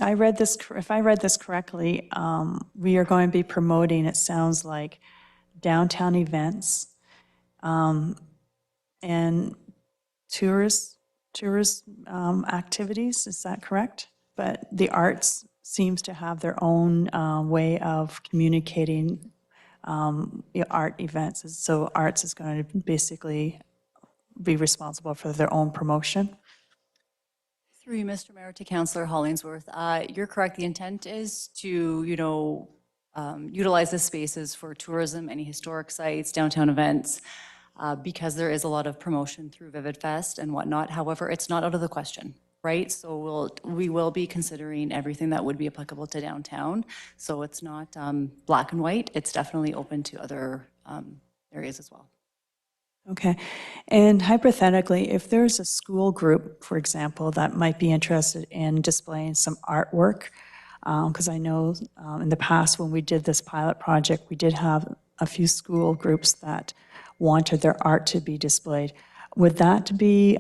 I read this, if I read this correctly, we are going to be promoting, it sounds like, downtown events and tourist activities, is that correct? But the arts seems to have their own way of communicating art events. So arts is going to basically be responsible for their own promotion. Through you, Mr. Mayor, to Councillor Hollingsworth. You're correct. The intent is to, utilize the spaces for tourism, any historic sites, downtown events, because there is a lot of promotion through Vivid Fest and whatnot. However, it's not out of the question, right? So we will be considering everything that would be applicable to downtown. So it's not black and white. It's definitely open to other areas as well. Okay. And hypothetically, if there's a school group, for example, that might be interested in displaying some artwork, because I know in the past when we did this pilot project, we did have a few school groups that wanted their art to be displayed. Would that be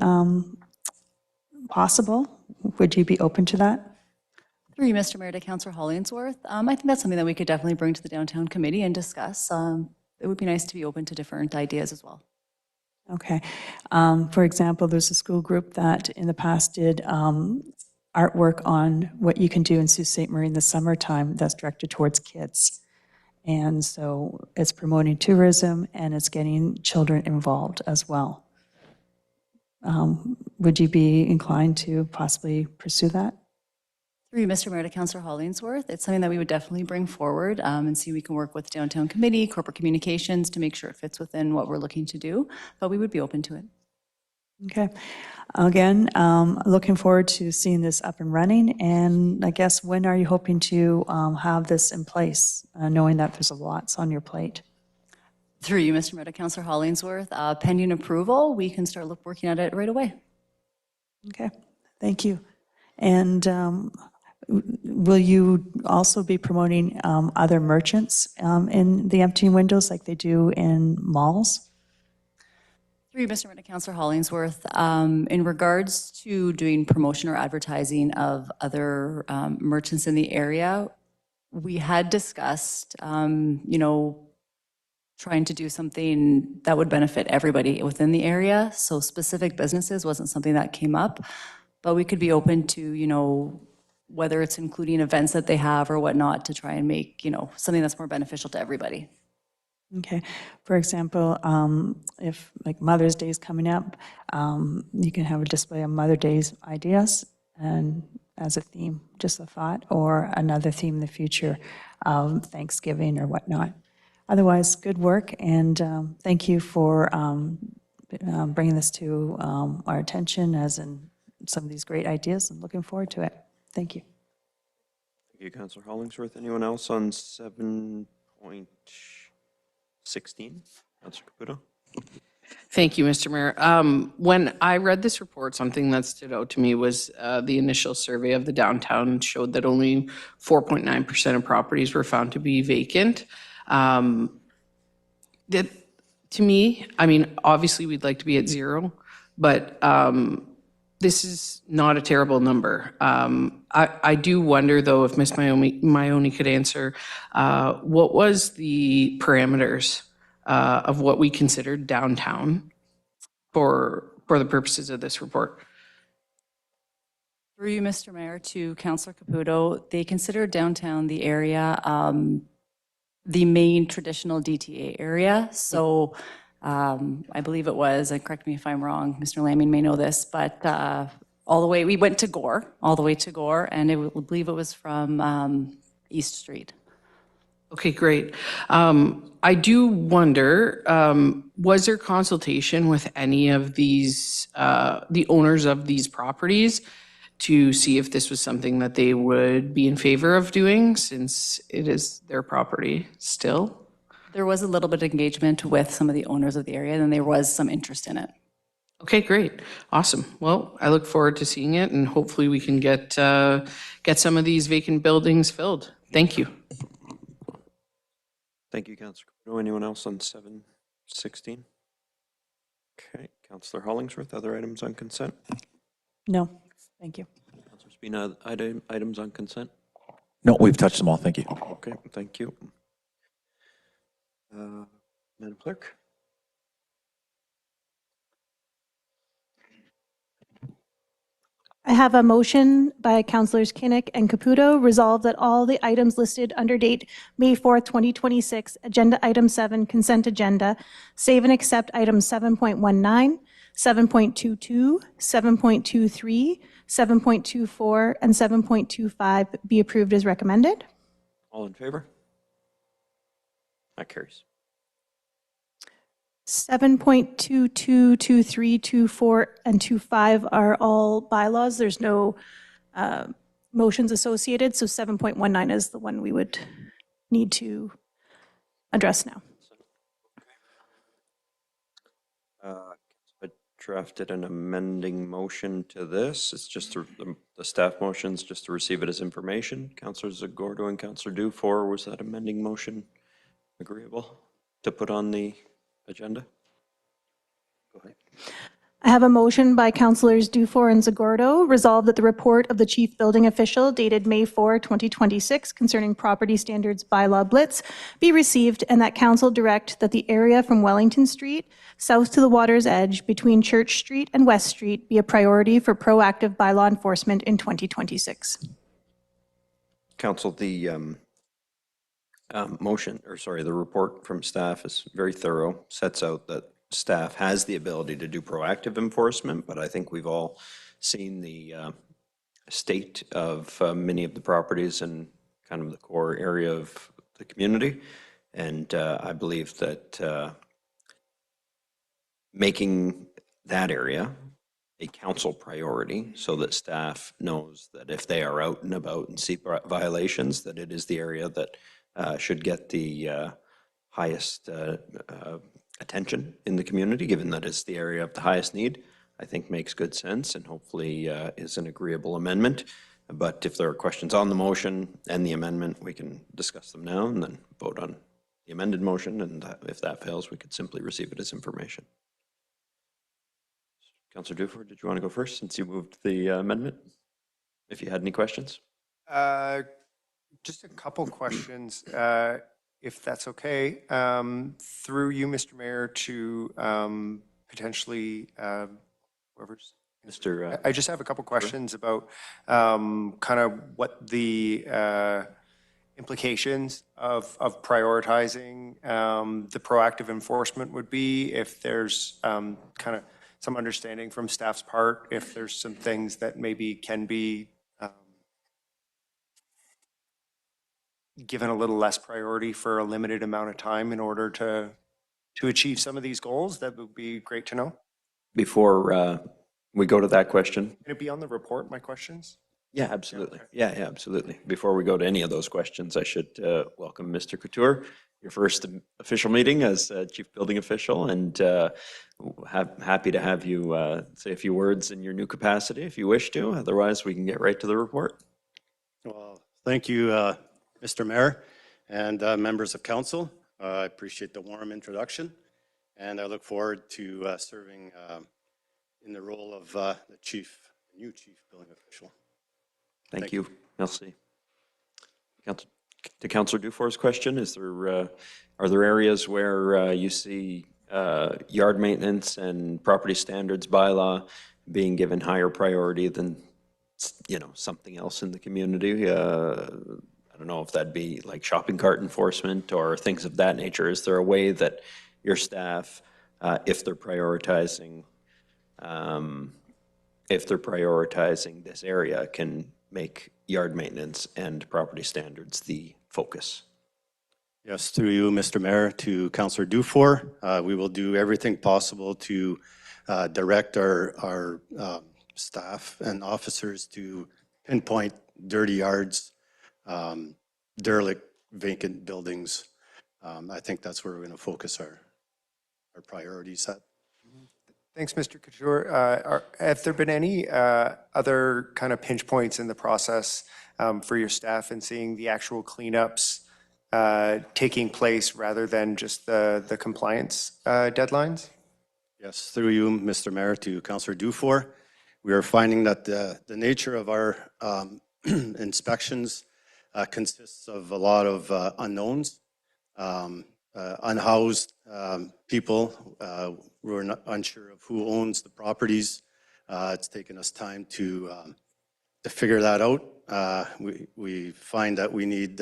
possible? Would you be open to that? Through you, Mr. Mayor, to Councillor Hollingsworth. I think that's something that we could definitely bring to the downtown committee and discuss. It would be nice to be open to different ideas as well. Okay. For example, there's a school group that in the past did artwork on what you can do in Sault Ste. Marie in the summertime that's directed towards kids. And so it's promoting tourism and it's getting children involved as well. Would you be inclined to possibly pursue that? Through you, Mr. Mayor, to Councillor Hollingsworth. It's something that we would definitely bring forward and see if we can work with downtown committee, corporate communications to make sure it fits within what we're looking to do, but we would be open to it. Okay. Again, looking forward to seeing this up and running. And I guess when are you hoping to have this in place, knowing that there's a lot on your plate? Through you, Mr. Mayor, to Councillor Hollingsworth. Pending approval, we can start working at it right away. Okay. Thank you. And will you also be promoting other merchants in the empty windows like they do in malls? Through you, Mr. Mayor, to Councillor Hollingsworth. In regards to doing promotion or advertising of other merchants in the area, we had discussed, trying to do something that would benefit everybody within the area. So specific businesses wasn't something that came up, but we could be open to, whether it's including events that they have or whatnot to try and make, something that's more beneficial to everybody. Okay. For example, if like Mother's Day is coming up, you can have a display of Mother's Day's ideas and as a theme, just a thought, or another theme in the future of Thanksgiving or whatnot. Otherwise, good work, and thank you for bringing this to our attention as in some of these great ideas. I'm looking forward to it. Thank you. Thank you, Councillor Hollingsworth. Anyone else on 7.16? Councillor Caputo? Thank you, Mr. Mayor. When I read this report, something that stood out to me was the initial survey of the downtown showed that only 4.9% of properties were found to be vacant. That, to me, I mean, obviously we'd like to be at zero, but this is not a terrible number. I do wonder, though, if Ms. Maioni could answer, what was the parameters of what we considered downtown for the purposes of this report? Through you, Mr. Mayor, to Councillor Caputo, they consider downtown the area, the main traditional DTA area. So I believe it was, and correct me if I'm wrong, Mr. Laming may know this, but all the way, we went to Gore, all the way to Gore, and I believe it was from East Street. Okay, great. I do wonder, was there consultation with any of these, the owners of these properties to see if this was something that they would be in favor of doing, since it is their property still? There was a little bit of engagement with some of the owners of the area, and there was some interest in it. Okay, great. Awesome. Well, I look forward to seeing it, and hopefully we can get some of these vacant buildings filled. Thank you. Thank you, Councillor Caputo. Anyone else on 716? Okay, Councillor Hollingsworth, other items on consent? No, thank you. Councillor Spina, items on consent? No, we've touched them all. Thank you. Okay, thank you. Madam Clerk? I have a motion by Councillors Kinnick and Caputo, resolved that all the items listed under date May 4th, 2026, Agenda Item 7, Consent Agenda, save and accept items 7.19, 7.22, 7.23, 7.24, and 7.25 be approved as recommended. All in favor? That carries. 7.22, 23, 24, and 25 are all bylaws. There's no motions associated, so 7.19 is the one we would need to address now. I drafted an amending motion to this. It's just the staff motions, just to receive it as information. Councillor Zagordo and Councillor Dufour, was that amending motion agreeable to put on the agenda? Go ahead. I have a motion by Councillors Dufour and Zagordo, resolved that the report of the Chief Building Official dated May 4, 2026, concerning property standards bylaw blitz be received, and that Council direct that the area from Wellington Street south to the water's edge between Church Street and West Street be a priority for proactive bylaw enforcement in 2026. Council, the the report from staff is very thorough, sets out that staff has the ability to do proactive enforcement, but I think we've all seen the state of many of the properties in kind of the core area of the community. And I believe that making that area a council priority so that staff knows that if they are out and about and see violations, that it is the area that should get the highest attention in the community, given that it's the area of the highest need, I think makes good sense and hopefully is an agreeable amendment. But if there are questions on the motion and the amendment, we can discuss them now and then vote on the amended motion. And if that fails, we could simply receive it as information. Councillor Dufour, did you want to go first since you moved the amendment? If you had any questions? Just a couple questions, if that's okay. Through you, Mr. Mayor, to potentially whoever's. Mr. I just have a couple questions about kind of what the implications of prioritizing the proactive enforcement would be, if there's kind of some understanding from staff's part, if there's some things that maybe can be given a little less priority for a limited amount of time in order to achieve some of these goals. That would be great to know. Before we go to that question. Can it be on the report, my questions? Yeah, absolutely. Yeah, absolutely. Before we go to any of those questions, I should welcome Mr. Couture, your first official meeting as Chief Building Official, and happy to have you say a few words in your new capacity if you wish to. Otherwise, we can get right to the report. Well, thank you, Mr. Mayor and members of council. I appreciate the warm introduction, and I look forward to serving in the role of the new chief building official. Thank you. Merci. To Councillor Dufour's question, are there areas where you see yard maintenance and property standards bylaw being given higher priority than something else in the community? I don't know if that'd be like shopping cart enforcement or things of that nature. Is there a way that your staff, if they're prioritizing this area, can make yard maintenance and property standards the focus? Yes, through you, Mr. Mayor, to Councillor Dufour, we will do everything possible to direct our staff and officers to pinpoint dirty yards, derelict, vacant buildings. I think that's where we're going to focus our priorities at. Thanks, Mr. Couture. Have there been any other kind of pinch points in the process for your staff in seeing the actual cleanups taking place rather than just the compliance deadlines? Yes, through you, Mr. Mayor, to Councillor Dufour. We are finding that the nature of our inspections consists of a lot of unknowns, unhoused people. We're not unsure of who owns the properties. It's taken us time to figure that out. We find that we need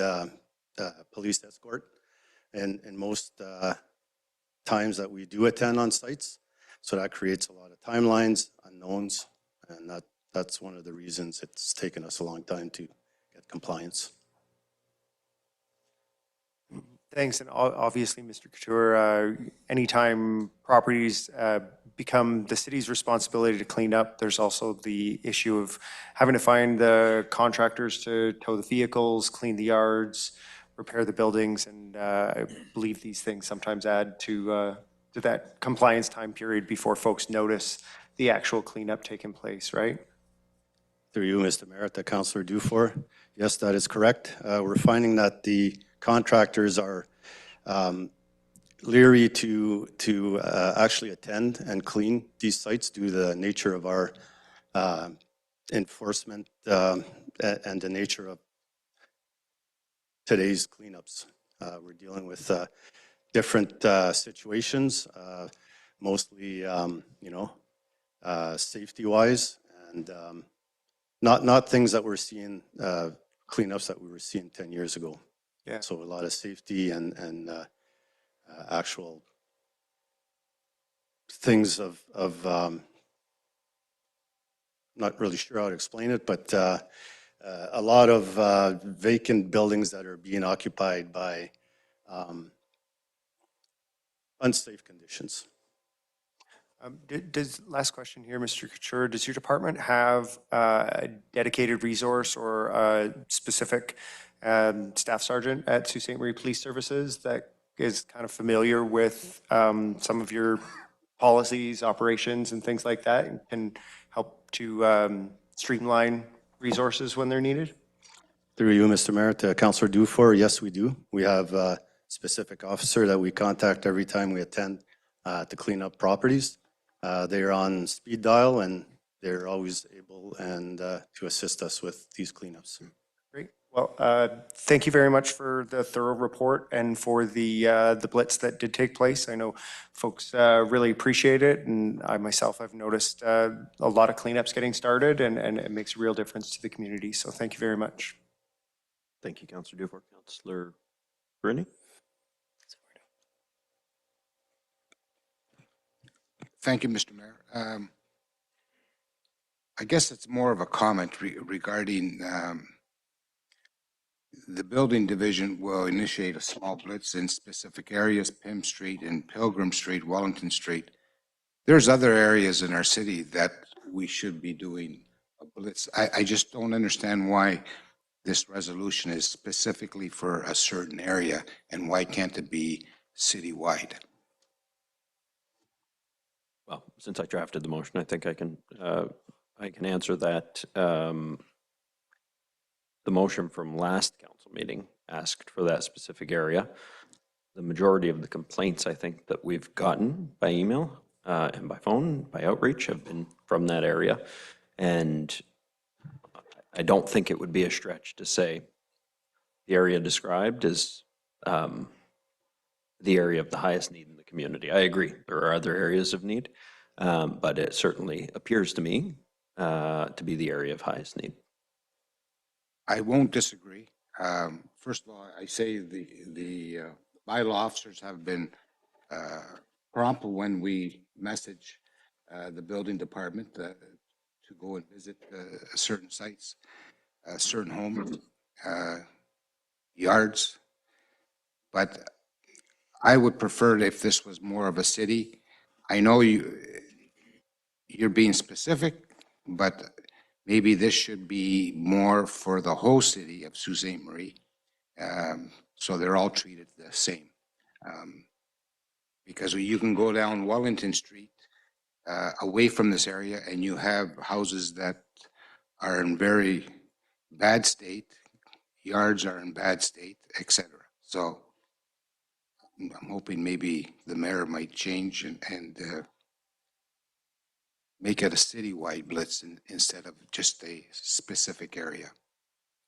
police escort in most times that we do attend on sites. So that creates a lot of timelines, unknowns, and that's one of the reasons it's taken us a long time to get compliance. Thanks, and obviously, Mr. Couture, anytime properties become the city's responsibility to clean up, there's also the issue of having to find the contractors to tow the vehicles, clean the yards, repair the buildings, and I believe these things sometimes add to that compliance time period before folks notice the actual cleanup taking place, right? Through you, Mr. Mayor, to Councillor Dufour. Yes, that is correct. We're finding that the contractors are leery to actually attend and clean these sites due to the nature of our enforcement and the nature of today's cleanups. We're dealing with different situations, mostly, safety-wise, and not things that we're seeing, cleanups that we were seeing 10 years ago. Yeah. So a lot of safety and actual things of not really sure how to explain it, but a lot of vacant buildings that are being occupied by unsafe conditions. Last question here, Mr. Couture, does your department have a dedicated resource or a specific staff sergeant at Sault Ste. Marie Police Services that is kind of familiar with some of your policies, operations, and things like that, and can help to streamline resources when they're needed? Through you, Mr. Mayor, to Councillor Dufour, yes, we do. We have a specific officer that we contact every time we attend to clean up properties. They're on speed dial, and they're always able and to assist us with these cleanups. Great. Well, thank you very much for the thorough report and for the blitz that did take place. I know folks really appreciate it, and I myself have noticed a lot of cleanups getting started, and it makes a real difference to the community. So thank you very much. Thank you, Councillor Dufour. Councillor Bruni? Thank you, Mr. Mayor. I guess it's more of a comment regarding the building division will initiate a small blitz in specific areas, Pym Street and Pilgrim Street, Wellington Street. There's other areas in our city that we should be doing I just don't understand why this resolution is specifically for a certain area, and why can't it be citywide? Well, since I drafted the motion, I think I can answer that. The motion from last council meeting asked for that specific area. The majority of the complaints I think that we've gotten by email and by phone, by outreach, have been from that area. And I don't think it would be a stretch to say the area described is the area of the highest need in the community. I agree, there are other areas of need, but it certainly appears to me to be the area of highest need. I won't disagree. First of all, I say the bylaw officers have been prompt when we message the building department to go and visit certain sites, certain homes, yards. But I would prefer it if this was more of a city. I know you're being specific, but maybe this should be more for the whole city of Sault Ste. Marie, so they're all treated the same. Because you can go down Wellington Street away from this area and you have houses that are in very bad state, yards are in bad state, etc. So I'm hoping maybe the mayor might change and make it a citywide blitz instead of just a specific area.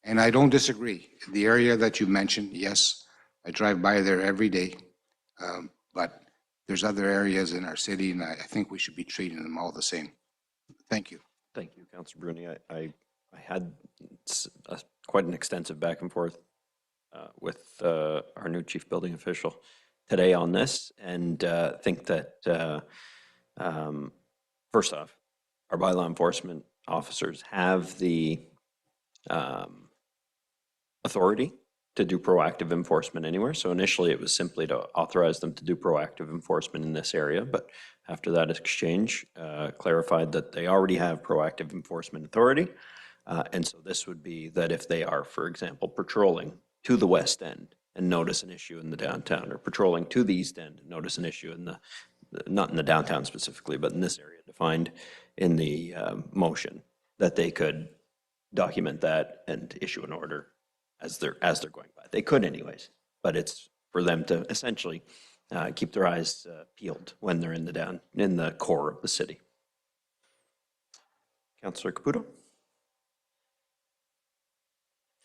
And I don't disagree. The area that you mentioned, yes, I drive by there every day, but there's other areas in our city, and I think we should be treating them all the same. Thank you. Thank you, Councilor Bruni. I had quite an extensive back and forth with our new chief building official today on this, and think that first off, our bylaw enforcement officers have the authority to do proactive enforcement anywhere. So initially it was simply to authorize them to do proactive enforcement in this area, but after that exchange, clarified that they already have proactive enforcement authority. And so this would be that if they are, for example, patrolling to the west end and notice an issue in the downtown, or patrolling to the east end and notice an issue in the, not in the downtown specifically, but in this area defined in the motion, that they could document that and issue an order as they're going by. They could anyways, but it's for them to essentially keep their eyes peeled when they're in the core of the city. Councillor Caputo.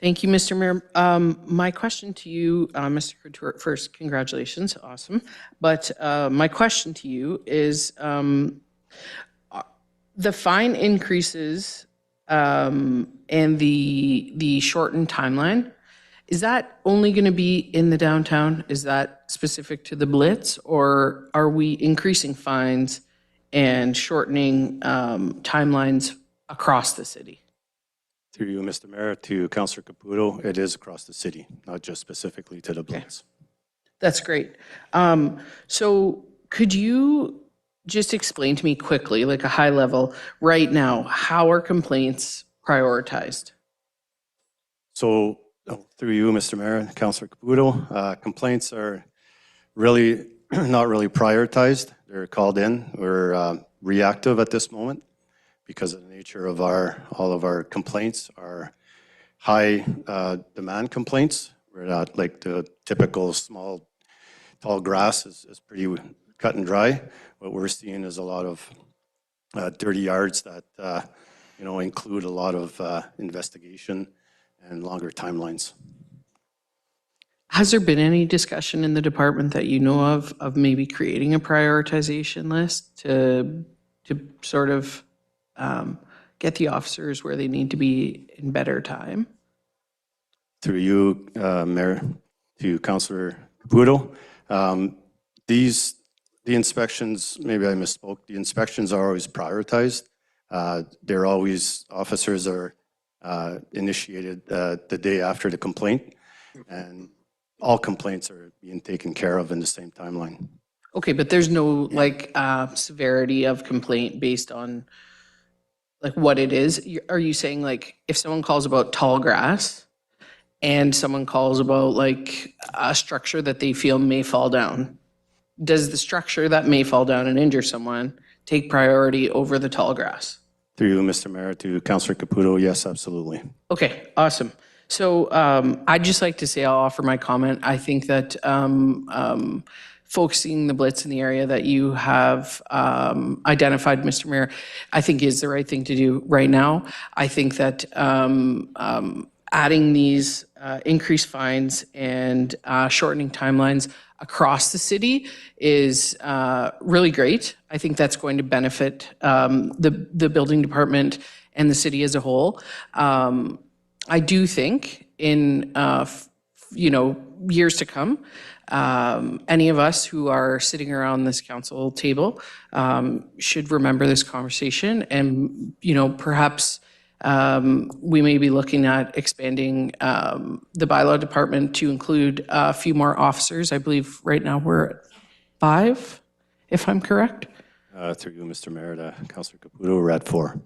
Thank you, Mr. Mayor. My question to you, Mr. Couture, first, congratulations, awesome. But my question to you is the fine increases and the shortened timeline, is that only going to be in the downtown? Is that specific to the blitz, or are we increasing fines and shortening timelines across the city? Through you, Mr. Mayor, to Councillor Caputo, it is across the city, not just specifically to the blitz. That's great. So could you just explain to me quickly, like a high level, right now, how are complaints prioritized? So through you, Mr. Mayor, Councillor Caputo, complaints are really not really prioritized. They're called in. We're reactive at this moment because of the nature of all of our complaints are high demand complaints. We're not like the typical small, tall grass is pretty cut and dry. What we're seeing is a lot of dirty yards that include a lot of investigation and longer timelines. Has there been any discussion in the department that you know of maybe creating a prioritization list to sort of get the officers where they need to be in better time? Through you, Mayor, to Councillor Caputo, the inspections, maybe I misspoke, the inspections are always prioritized. They're always, officers are initiated the day after the complaint, and all complaints are being taken care of in the same timeline. Okay, but there's no like severity of complaint based on like what it is? Are you saying like if someone calls about tall grass and someone calls about like a structure that they feel may fall down, does the structure that may fall down and injure someone take priority over the tall grass? Through you, Mr. Mayor, to Councillor Caputo, yes, absolutely. Okay, awesome. So I'd just like to say I'll offer my comment. I think that focusing the blitz in the area that you have identified, Mr. Mayor, I think is the right thing to do right now. I think that adding these increased fines and shortening timelines across the city is really great. I think that's going to benefit the building department and the city as a whole. I do think in years to come, any of us who are sitting around this council table should remember this conversation, and perhaps we may be looking at expanding the bylaw department to include a few more officers. I believe right now we're at 5, if I'm correct. Through you, Mr. Mayor, to Councillor Caputo, we're at 4.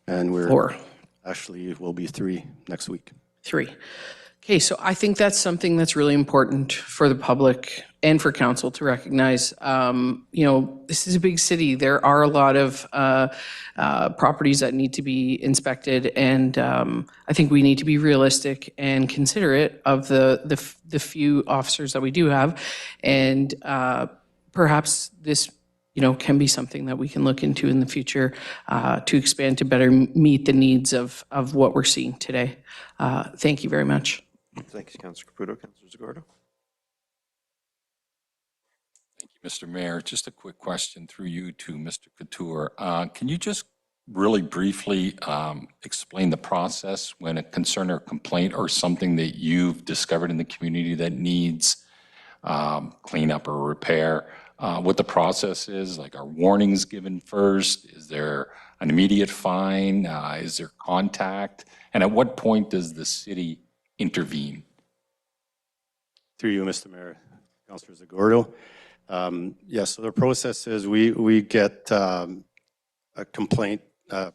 And we're 4. Actually, will be 3 next week. 3. Okay, so I think that's something that's really important for the public and for council to recognize. This is a big city. There are a lot of properties that need to be inspected, and I think we need to be realistic and considerate of the few officers that we do have, and perhaps this can be something that we can look into in the future to expand to better meet the needs of what we're seeing today. Thank you very much. Thank you, Councillor Caputo. Councillor Zagordo. Thank you, Mr. Mayor. Just a quick question through you to Mr. Couture. Can you just really briefly explain the process when a concern or complaint or something that you've discovered in the community that needs cleanup or repair, what the process is? Like, are warnings given first? Is there an immediate fine? Is there contact? And at what point does the city intervene? Through you, Mr. Mayor, Councillor Zagordo. Yes, so the process is we get a complaint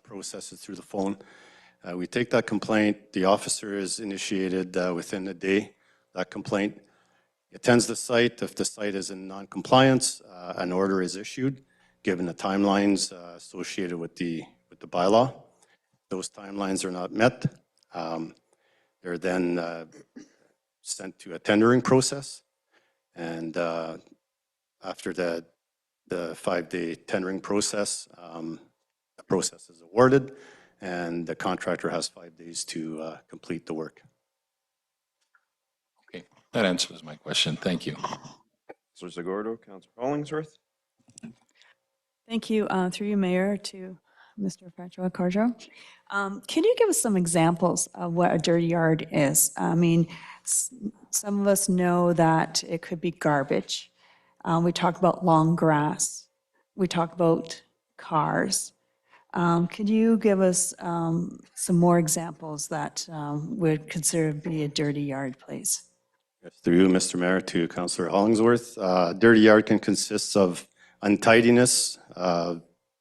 processed through the phone. We take that complaint. The officer is initiated within a day. That complaint attends the site. If the site is in non-compliance, an order is issued, given the timelines associated with the bylaw. Those timelines are not met. They're then sent to a tendering process, and after the 5-day tendering process, the process is awarded, and the contractor has 5 days to complete the work. Okay, that answers my question. Thank you. Councillor Zagordo, Councillor Hollingsworth. Thank you. Through you, Mayor, to Mr. Francois Carjo. Can you give us some examples of what a dirty yard is? I mean, some of us know that it could be garbage. We talk about long grass. We talk about cars. Could you give us some more examples that would consider to be a dirty yard, please? Yes, through you, Mr. Mayor, to Councillor Hollingsworth. Dirty yard can consist of untidiness,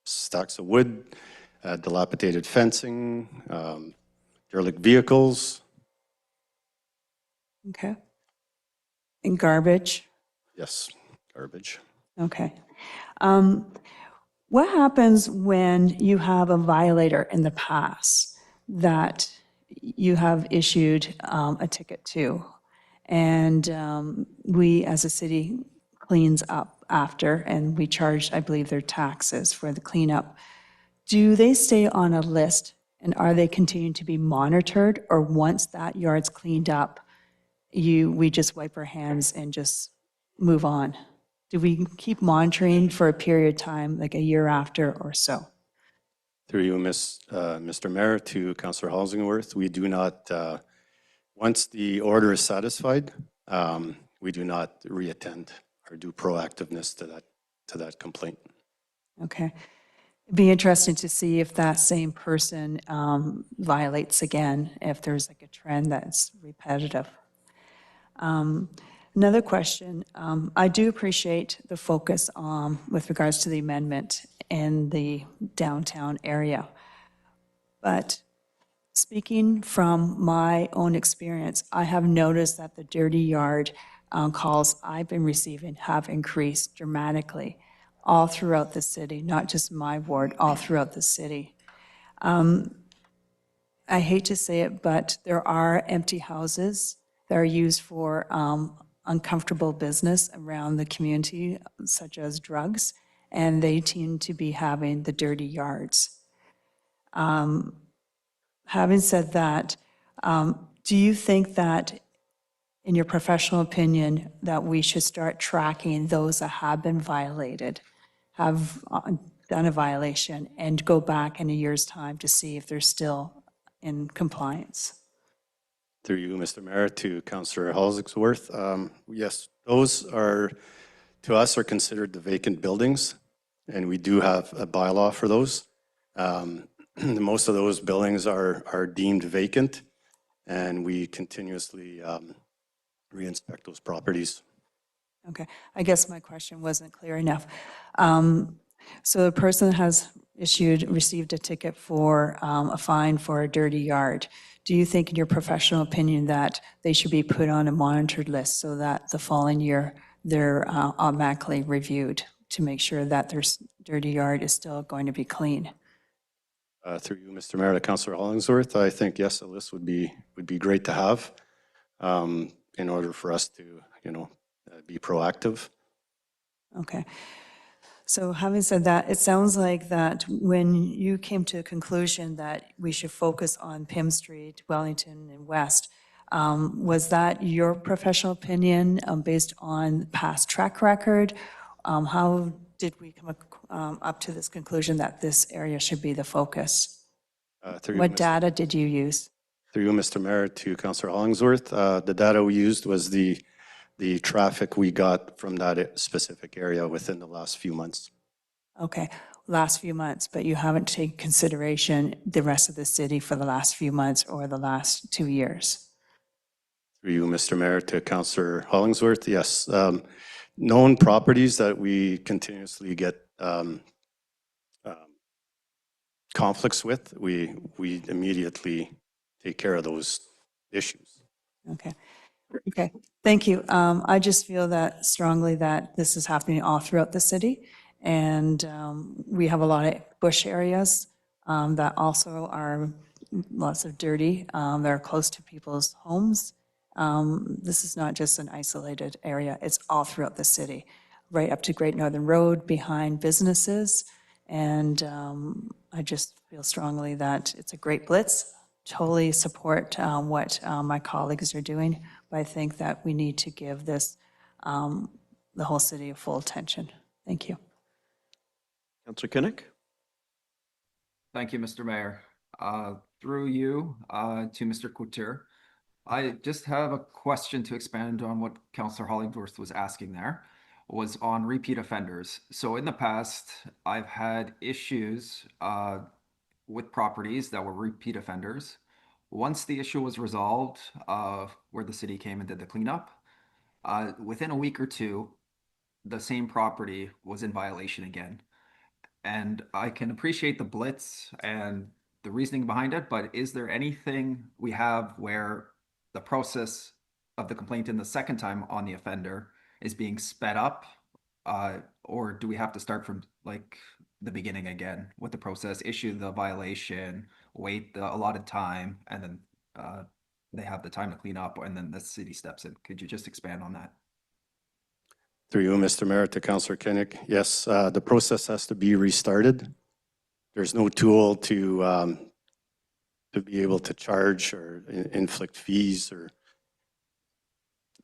stacks of wood, dilapidated fencing, derelict vehicles. Okay. And garbage? Yes, garbage. Okay. What happens when you have a violator in the past that you have issued a ticket to, and we as a city cleans up after, and we charge, I believe, their taxes for the cleanup? Do they stay on a list, and are they continuing to be monitored, or once that yard's cleaned up, we just wipe our hands and just move on? Do we keep monitoring for a period of time, like a year after or so? Through you, Mr. Mayor, to Councillor Hollingsworth, we do not, once the order is satisfied, we do not reattend or do proactiveness to that complaint. Okay. It'd be interesting to see if that same person violates again, if there's like a trend that's repetitive. Another question, I do appreciate the focus with regards to the amendment in the downtown area. But speaking from my own experience, I have noticed that the dirty yard calls I've been receiving have increased dramatically all throughout the city, not just my ward, all throughout the city. I hate to say it, but there are empty houses that are used for uncomfortable business around the community, such as drugs, and they tend to be having the dirty yards. Having said that, do you think that, in your professional opinion, that we should start tracking those that have been violated, have done a violation, and go back in a year's time to see if they're still in compliance? Through you, Mr. Mayor, to Councillor Hollingsworth. Yes, those are, to us, are considered the vacant buildings, and we do have a bylaw for those. Most of those buildings are deemed vacant, and we continuously re-inspect those properties. Okay, I guess my question wasn't clear enough. So the person has received a ticket for a fine for a dirty yard. Do you think, in your professional opinion, that they should be put on a monitored list so that the following year they're automatically reviewed to make sure that their dirty yard is still going to be clean? Through you, Mr. Mayor, to Councillor Hollingsworth, I think, yes, a list would be great to have in order for us to, be proactive. Okay. So having said that, it sounds like that when you came to a conclusion that we should focus on Pym Street, Wellington, and West, was that your professional opinion based on past track record? How did we come up to this conclusion that this area should be the focus? What data did you use? Through you, Mr. Mayor, to Councillor Hollingsworth, the data we used was the traffic we got from that specific area within the last few months. Okay, last few months, but you haven't taken consideration the rest of the city for the last few months or the last 2 years? Through you, Mr. Mayor, to Councillor Hollingsworth, yes. Known properties that we continuously get conflicts with, we immediately take care of those issues. Okay. Okay, thank you. I just feel that strongly that this is happening all throughout the city, and we have a lot of bush areas that also are lots of dirty. They're close to people's homes. This is not just an isolated area, it's all throughout the city, right up to Great Northern Road, behind businesses, and I just feel strongly that it's a great blitz. Totally support what my colleagues are doing, but I think that we need to give this, the whole city, a full attention. Thank you. Councillor Kinnick? Thank you, Mr. Mayor. Through you to Mr. Couture, I just have a question to expand on what Councillor Hollingsworth was asking there, was on repeat offenders. So in the past, I've had issues with properties that were repeat offenders. Once the issue was resolved, where the city came and did the cleanup, within a week or two, the same property was in violation again. And I can appreciate the blitz and the reasoning behind it, but is there anything we have where the process of the complaint in the second time on the offender is being sped up? Or do we have to start from like the beginning again with the process, issue the violation, wait the allotted time, and then they have the time to clean up, and then the city steps in? Could you just expand on that? Through you, Mr. Mayor, to Councillor Kinnick, yes, the process has to be restarted. There's no tool to be able to charge or inflict fees, or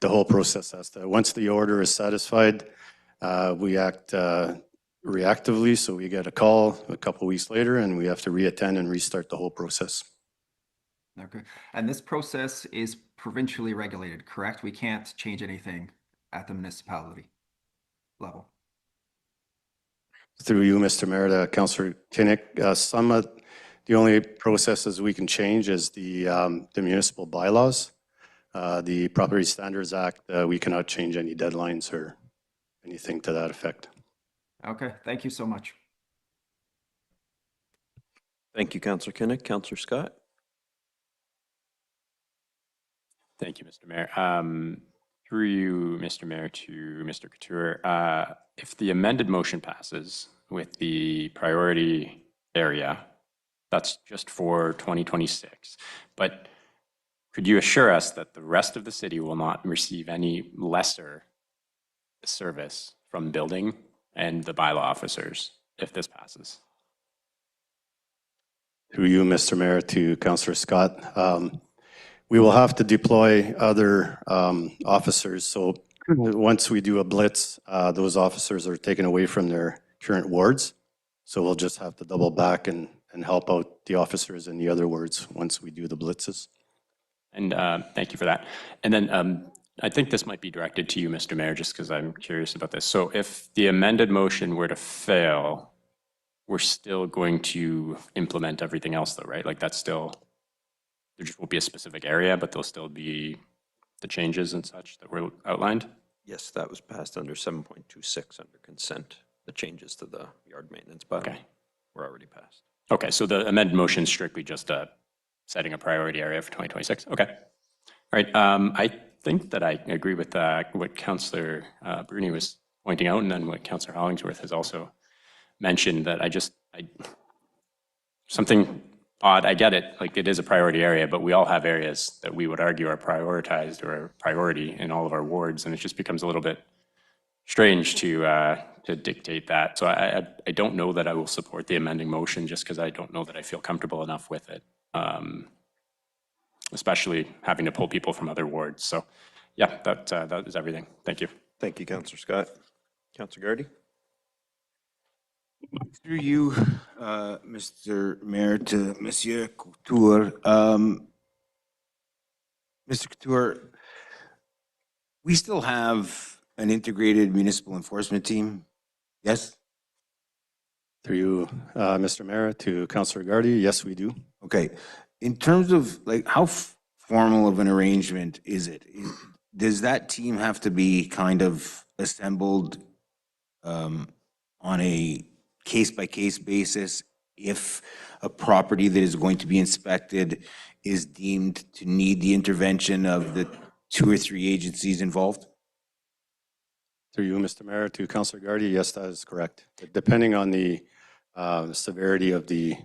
the whole process has to, once the order is satisfied, we act reactively, so we get a call a couple weeks later and we have to reattend and restart the whole process. Okay, and this process is provincially regulated, correct? We can't change anything at the municipality level. Through you, Mr. Mayor, to Councillor Kinnick, some of the only processes we can change is the municipal bylaws. The Property Standards Act, we cannot change any deadlines or anything to that effect. Okay, thank you so much. Thank you, Councillor Kinnick. Councillor Scott? Thank you, Mr. Mayor. Through you, Mr. Mayor, to Mr. Couture, if the amended motion passes with the priority area, that's just for 2026. But could you assure us that the rest of the city will not receive any lesser service from building and the bylaw officers if this passes? Through you, Mr. Mayor, to Councillor Scott. We will have to deploy other officers. So once we do a blitz, those officers are taken away from their current wards. So we'll just have to double back and help out the officers in the other wards once we do the blitzes. And thank you for that. And then I think this might be directed to you, Mr. Mayor, just because I'm curious about this. So if the amended motion were to fail, we're still going to implement everything else though, right? Like that's still, there just won't be a specific area, but there'll still be the changes and such that were outlined? Yes, that was passed under 7.26 under consent. The changes to the yard maintenance bylaw were already passed. Okay, so the amended motion is strictly just setting a priority area for 2026? Okay. All right, I think that I agree with what Councillor Bruni was pointing out, and then what Councillor Hollingsworth has also mentioned, that something odd, I get it, like it is a priority area, but we all have areas that we would argue are prioritized or a priority in all of our wards, and it just becomes a little bit strange to dictate that. So I don't know that I will support the amending motion just because I don't know that I feel comfortable enough with it, especially having to pull people from other wards. So yeah, that is everything. Thank you. Thank you, Councillor Scott. Councillor Gardy? Through you, Mr. Mayor, to Monsieur Couture. Mr. Couture, we still have an integrated municipal enforcement team, yes? Through you, Mr. Mayor, to Councillor Gardy, yes, we do. Okay. In terms of like how formal of an arrangement is it? Does that team have to be kind of assembled on a case-by-case basis if a property that is going to be inspected is deemed to need the intervention of the 2 or 3 agencies involved? Through you, Mr. Mayor, to Councillor Gardy, yes, that is correct. Depending on the severity of the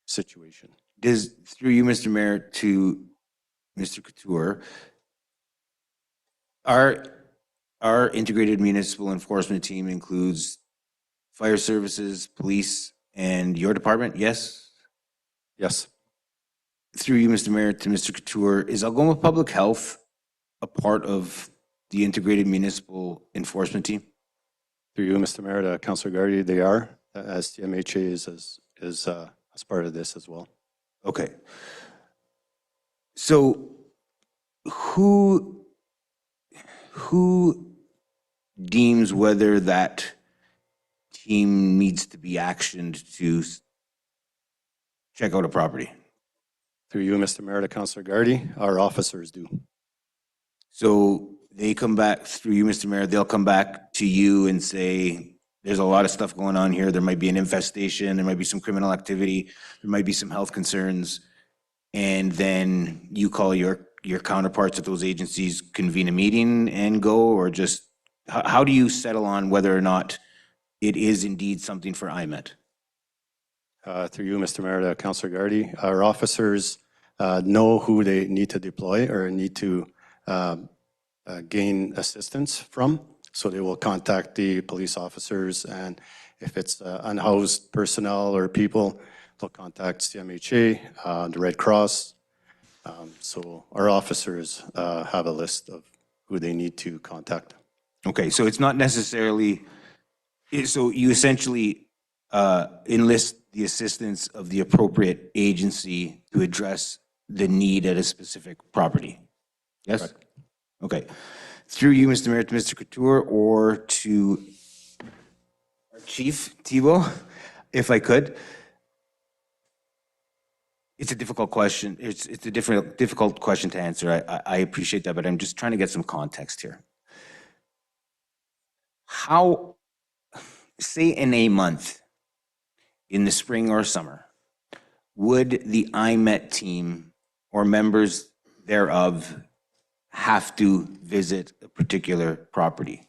situation. Through you, Mr. Mayor, to Mr. Couture, our integrated municipal enforcement team includes fire services, police, and your department, yes? Yes. Through you, Mr. Mayor, to Mr. Couture, is Algoma Public Health a part of the integrated municipal enforcement team? Through you, Mr. Mayor, to Councillor Gardy, they are, as the MHA is as part of this as well. Okay. So who deems whether that team needs to be actioned to check out a property? Through you, Mr. Mayor, to Councillor Gardy, our officers do. So they come back, through you, Mr. Mayor, they'll come back to you and say, there's a lot of stuff going on here. There might be an infestation. There might be some criminal activity. There might be some health concerns. And then you call your counterparts at those agencies, convene a meeting and go, or just, how do you settle on whether or not it is indeed something for IMET? Through you, Mr. Mayor, to Councillor Gardy, our officers know who they need to deploy or need to gain assistance from. So they will contact the police officers, and if it's unhoused personnel or people, they'll contact CMHA, the Red Cross. So our officers have a list of who they need to contact. Okay, so it's not necessarily, so you essentially enlist the assistance of the appropriate agency to address the need at a specific property? Yes? Correct. Okay. Through you, Mr. Mayor, to Mr. Couture, or to our Chief Thibault, if I could. It's a difficult question. It's a difficult question to answer. I appreciate that, but I'm just trying to get some context here. How, say in a month, in the spring or summer, would the IMET team or members thereof have to visit a particular property?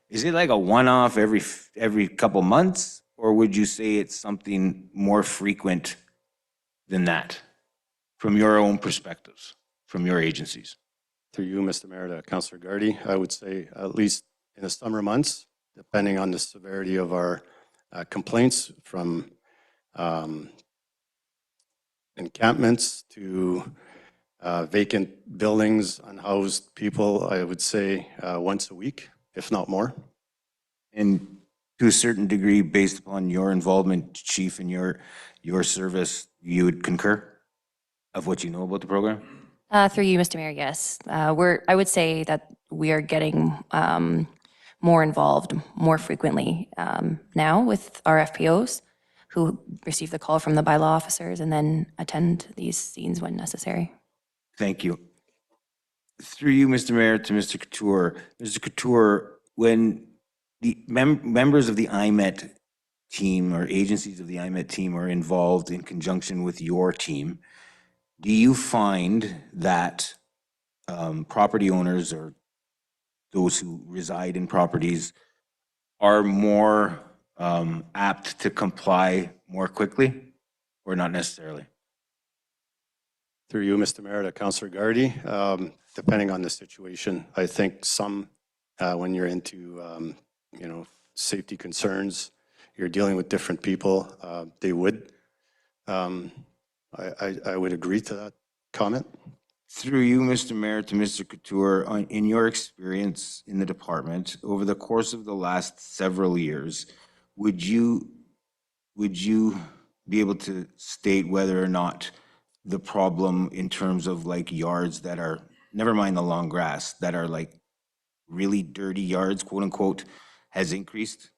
Is it like a one-off every couple months, or would you say it's something more frequent than that from your own perspectives, from your agencies? Through you, Mr. Mayor, to Councillor Gardy, I would say at least in the summer months, depending on the severity of our complaints from encampments to vacant buildings, unhoused people, I would say once a week, if not more. And to a certain degree, based upon your involvement, Chief, in your service, you would concur of what you know about the program? Through you, Mr. Mayor, yes. I would say that we are getting more involved more frequently now with our FPOs who receive the call from the bylaw officers and then attend these scenes when necessary. Thank you. Through you, Mr. Mayor, to Mr. Couture. Mr. Couture, when the members of the IMET team or agencies of the IMET team are involved in conjunction with your team, do you find that property owners or those who reside in properties are more apt to comply more quickly, or not necessarily? Through you, Mr. Mayor, to Councillor Gardy, depending on the situation, I think some, when you're into, safety concerns, you're dealing with different people, they would. I would agree to that comment. Through you, Mr. Mayor, to Mr. Couture, in your experience in the department, over the course of the last several years, would you be able to state whether or not the problem in terms of like yards that are, never mind the long grass, that are like really dirty yards, quote unquote, has increased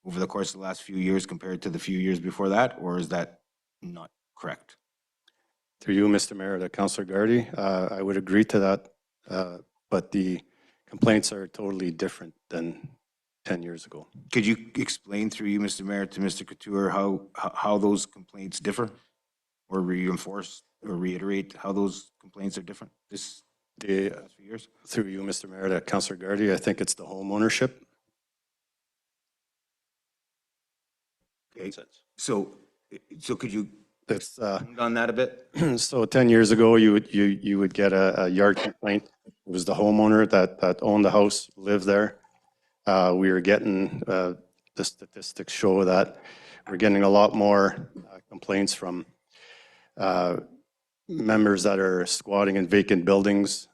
over the course of the last few years compared to the few years before that, or is that not correct? Through you, Mr. Mayor, to Councillor Gardy, I would agree to that, but the complaints are totally different than 10 years ago. Could you explain through you, Mr. Mayor, to Mr. Couture, how those complaints differ, or reinforce or reiterate how those complaints are different this past few years? Through you, Mr. Mayor, to Councillor Gardy, I think it's the home ownership. Okay. So could you It's on that a bit? So 10 years ago, you would get a yard complaint. It was the homeowner that owned the house, lived there. We were getting, the statistics show that we're getting a lot more complaints from members that are squatting in vacant buildings,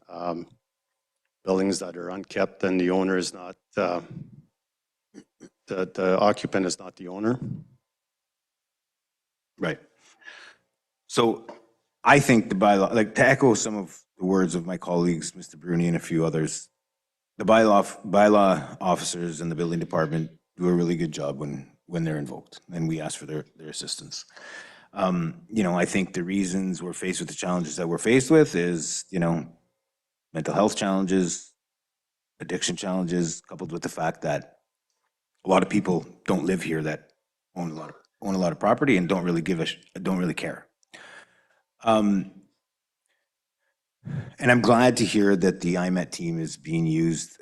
buildings that are unkept, and the owner is not, the occupant is not the owner. Right. So I think the bylaw, like to echo some of the words of my colleagues, Mr. Bruni and a few others, the bylaw officers in the building department do a really good job when they're invoked, and we ask for their assistance. I think the reasons we're faced with the challenges that we're faced with is, mental health challenges, addiction challenges, coupled with the fact that a lot of people don't live here that own a lot of property and don't really care. And I'm glad to hear that the IMET team is being used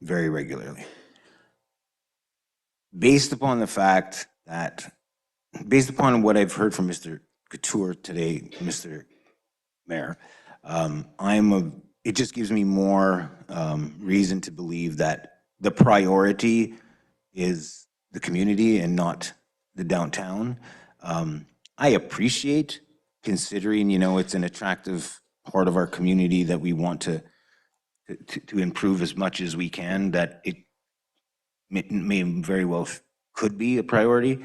very regularly. Based upon what I've heard from Mr. Couture today, Mr. Mayor, it just gives me more reason to believe that the priority is the community and not the downtown. I appreciate, considering, it's an attractive part of our community that we want to improve as much as we can, that it may very well could be a priority,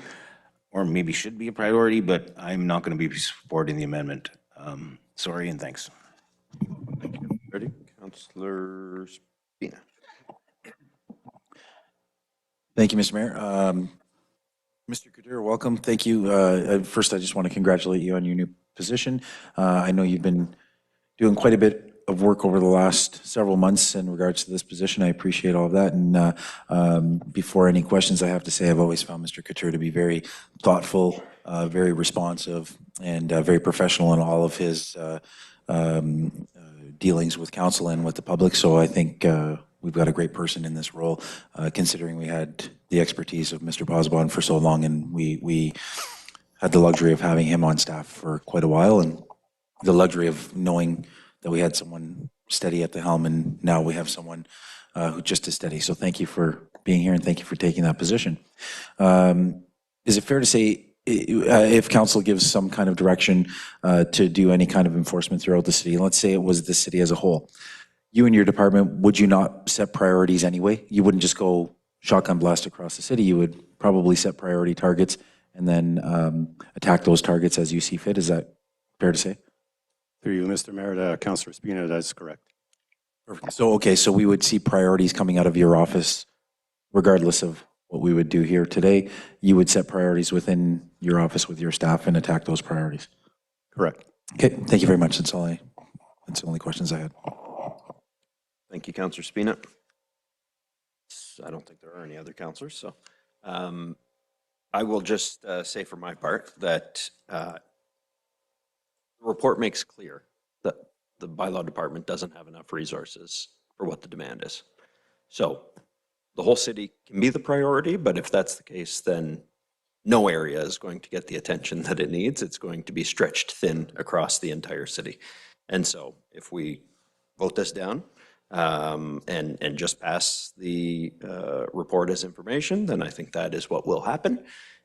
or maybe should be a priority, but I'm not going to be supporting the amendment. Sorry and thanks. Ready? Councillor Spina. Thank you, Mr. Mayor. Mr. Couture, welcome. Thank you. First, I just want to congratulate you on your new position. I know you've been doing quite a bit of work over the last several months in regards to this position. I appreciate all of that. And before any questions, I have to say I've always found Mr. Couture to be very thoughtful, very responsive, and very professional in all of his dealings with council and with the public. So I think we've got a great person in this role, considering we had the expertise of Mr. Posbon for so long, and we had the luxury of having him on staff for quite a while, and the luxury of knowing that we had someone steady at the helm, and now we have someone who just is steady. So thank you for being here, and thank you for taking that position. Is it fair to say, if council gives some kind of direction to do any kind of enforcement throughout the city, let's say it was the city as a whole, you and your department, would you not set priorities anyway? You wouldn't just go shotgun blast across the city. You would probably set priority targets and then attack those targets as you see fit. Is that fair to say? Through you, Mr. Mayor, Councillor Spina, that's correct. Perfect. So, okay, so we would see priorities coming out of your office, regardless of what we would do here today. You would set priorities within your office with your staff and attack those priorities. Correct. Okay, thank you very much. That's the only questions I had. Thank you, Councillor Spina. I don't think there are any other councillors, so I will just say for my part that the report makes clear that the bylaw department doesn't have enough resources for what the demand is. So the whole city can be the priority, but if that's the case, then no area is going to get the attention that it needs. It's going to be stretched thin across the entire city. And so if we vote this down and just pass the report as information, then I think that is what will happen.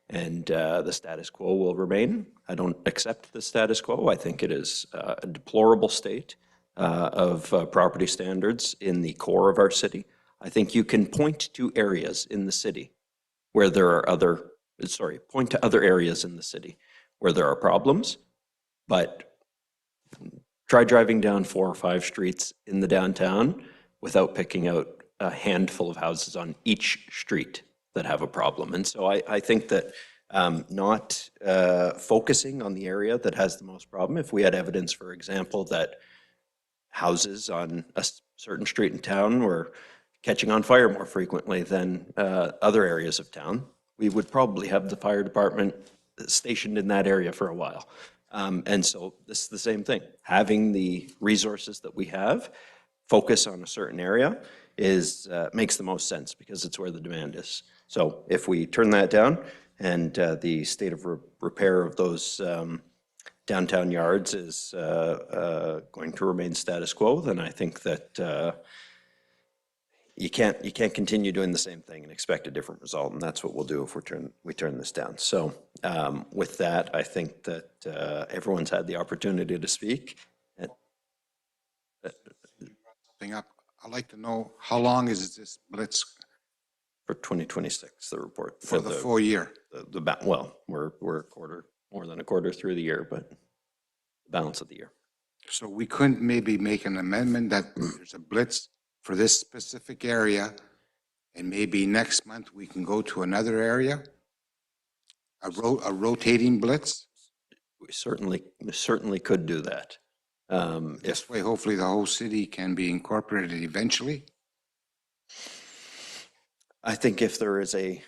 And the status quo will remain. I don't accept the status quo. I think it is a deplorable state of property standards in the core of our city. I think you can point to areas in the city where there are point to other areas in the city where there are problems, but try driving down 4 or 5 streets in the downtown without picking out a handful of houses on each street that have a problem. And so I think that not focusing on the area that has the most problem, if we had evidence, for example, that houses on a certain street in town were catching on fire more frequently than other areas of town, we would probably have the fire department stationed in that area for a while. And so this is the same thing. Having the resources that we have, focus on a certain area is makes the most sense because it's where the demand is. So if we turn that down and the state of repair of those downtown yards is going to remain status quo, then I think that you can't continue doing the same thing and expect a different result, and that's what we'll do if we turn this down. So with that, I think that everyone's had the opportunity to speak. I'd like to know, how long is this blitz? For 2026, the report. For the full year? Well, we're more than a quarter through the year, but the balance of the year. So we couldn't maybe make an amendment that there's a blitz for this specific area, and maybe next month we can go to another area? A rotating blitz? We certainly could do that. This way, hopefully the whole city can be incorporated eventually. I think if there is a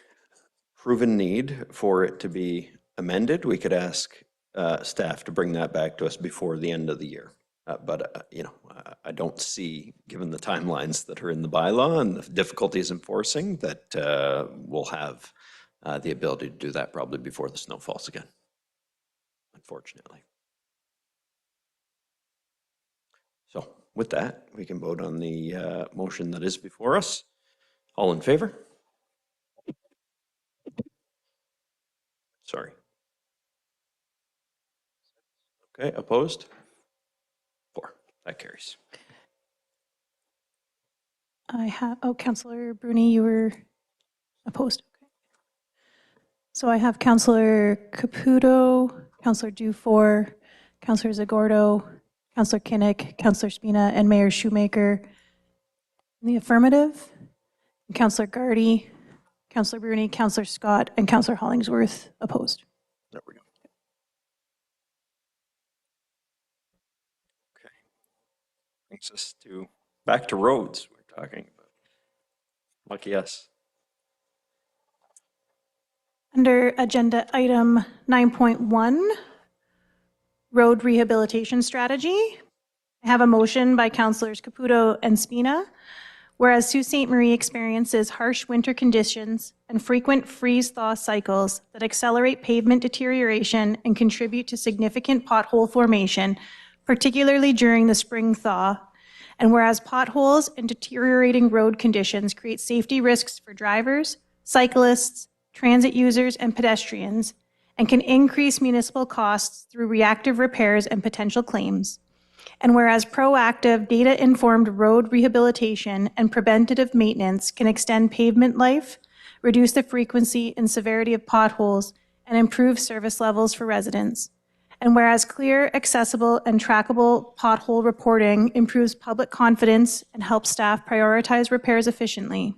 proven need for it to be amended, we could ask staff to bring that back to us before the end of the year. But I don't see, given the timelines that are in the bylaw and the difficulties enforcing, that we'll have the ability to do that probably before the snow falls again, unfortunately. So with that, we can vote on the motion that is before us. All in favor? Sorry. Okay, opposed? 4. That carries. Councillor Bruni, you were opposed. Okay. So I have Councillor Caputo, Councillor Dufour, Councillor Zagordo, Councillor Kinnick, Councillor Spina, and Mayor Shoemaker in the affirmative. And Councillor Gardy, Councillor Bruni, Councillor Scott, and Councillor Hollingsworth opposed. There we go. Okay. Brings us back to roads we're talking about. Lucky us. Under agenda item 9.1, road rehabilitation strategy, I have a motion by Councilors Caputo and Spina. Whereas Sault Ste. Marie experiences harsh winter conditions and frequent freeze-thaw cycles that accelerate pavement deterioration and contribute to significant pothole formation, particularly during the spring thaw. And whereas potholes and deteriorating road conditions create safety risks for drivers, cyclists, transit users, and pedestrians, and can increase municipal costs through reactive repairs and potential claims. And whereas proactive, data-informed road rehabilitation and preventative maintenance can extend pavement life, reduce the frequency and severity of potholes, and improve service levels for residents. And whereas clear, accessible, and trackable pothole reporting improves public confidence and helps staff prioritize repairs efficiently.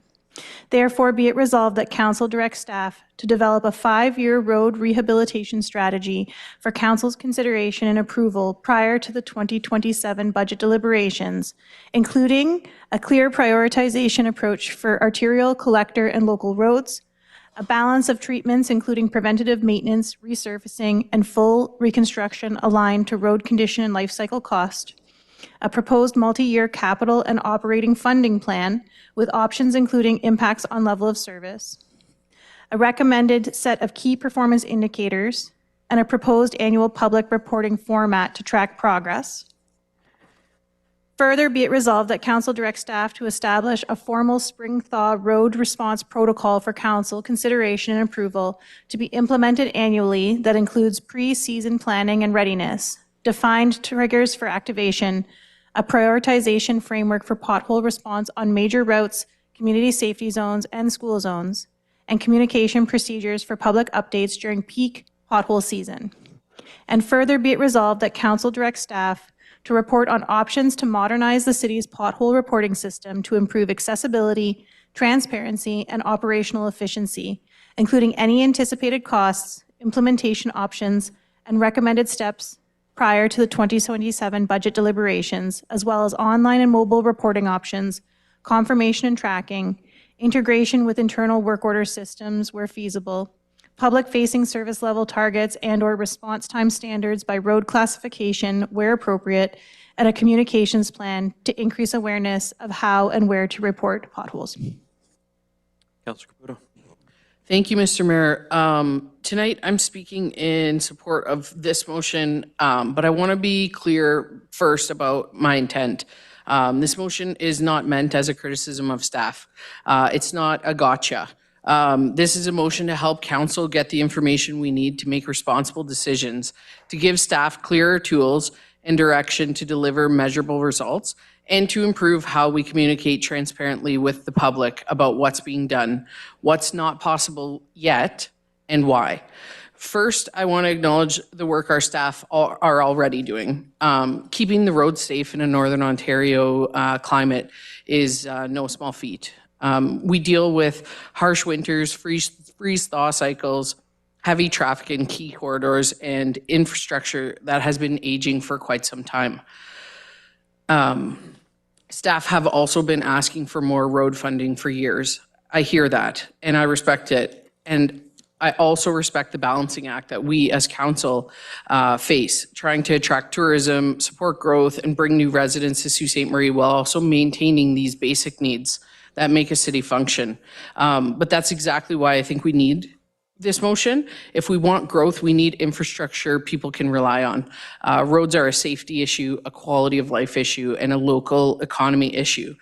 Therefore, be it resolved that Council directs staff to develop a 5-year road rehabilitation strategy for Council's consideration and approval prior to the 2027 budget deliberations, including a clear prioritization approach for arterial, collector, and local roads, a balance of treatments including preventative maintenance, resurfacing, and full reconstruction aligned to road condition and life cycle cost, a proposed multi-year capital and operating funding plan with options including impacts on level of service, a recommended set of key performance indicators, and a proposed annual public reporting format to track progress. Further, be it resolved that Council directs staff to establish a formal spring thaw road response protocol for Council consideration and approval to be implemented annually that includes pre-season planning and readiness, defined triggers for activation, a prioritization framework for pothole response on major routes, community safety zones, and school zones, and communication procedures for public updates during peak pothole season. And further, be it resolved that Council directs staff to report on options to modernize the city's pothole reporting system to improve accessibility, transparency, and operational efficiency, including any anticipated costs, implementation options, and recommended steps prior to the 2027 budget deliberations, as well as online and mobile reporting options, confirmation and tracking, integration with internal work order systems where feasible, public-facing service level targets and/or response time standards by road classification where appropriate, and a communications plan to increase awareness of how and where to report potholes. Councilor Caputo. Thank you, Mr. Mayor. Tonight, I'm speaking in support of this motion, but I want to be clear first about my intent. This motion is not meant as a criticism of staff. It's not a gotcha. This is a motion to help council get the information we need to make responsible decisions, to give staff clearer tools and direction to deliver measurable results, and to improve how we communicate transparently with the public about what's being done, what's not possible yet, and why. First, I want to acknowledge the work our staff are already doing. Keeping the roads safe in a Northern Ontario climate is no small feat. We deal with harsh winters, freeze-thaw cycles, heavy traffic in key corridors, and infrastructure that has been aging for quite some time. Staff have also been asking for more road funding for years. I hear that, and I respect it. And I also respect the balancing act that we as council face, trying to attract tourism, support growth, and bring new residents to Sault Ste. Marie while also maintaining these basic needs that make a city function. But that's exactly why I think we need this motion. If we want growth, we need infrastructure people can rely on. Roads are a safety issue, a quality of life issue, and a local economy issue.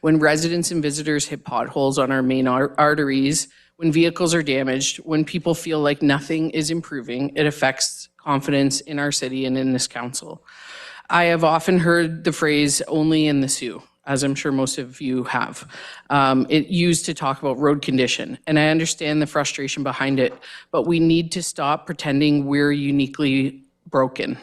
When residents and visitors hit potholes on our main arteries, when vehicles are damaged, when people feel like nothing is improving, it affects confidence in our city and in this council. I have often heard the phrase "only in the Soo," as I'm sure most of you have. It used to talk about road condition, and I understand the frustration behind it, but we need to stop pretending we're uniquely broken.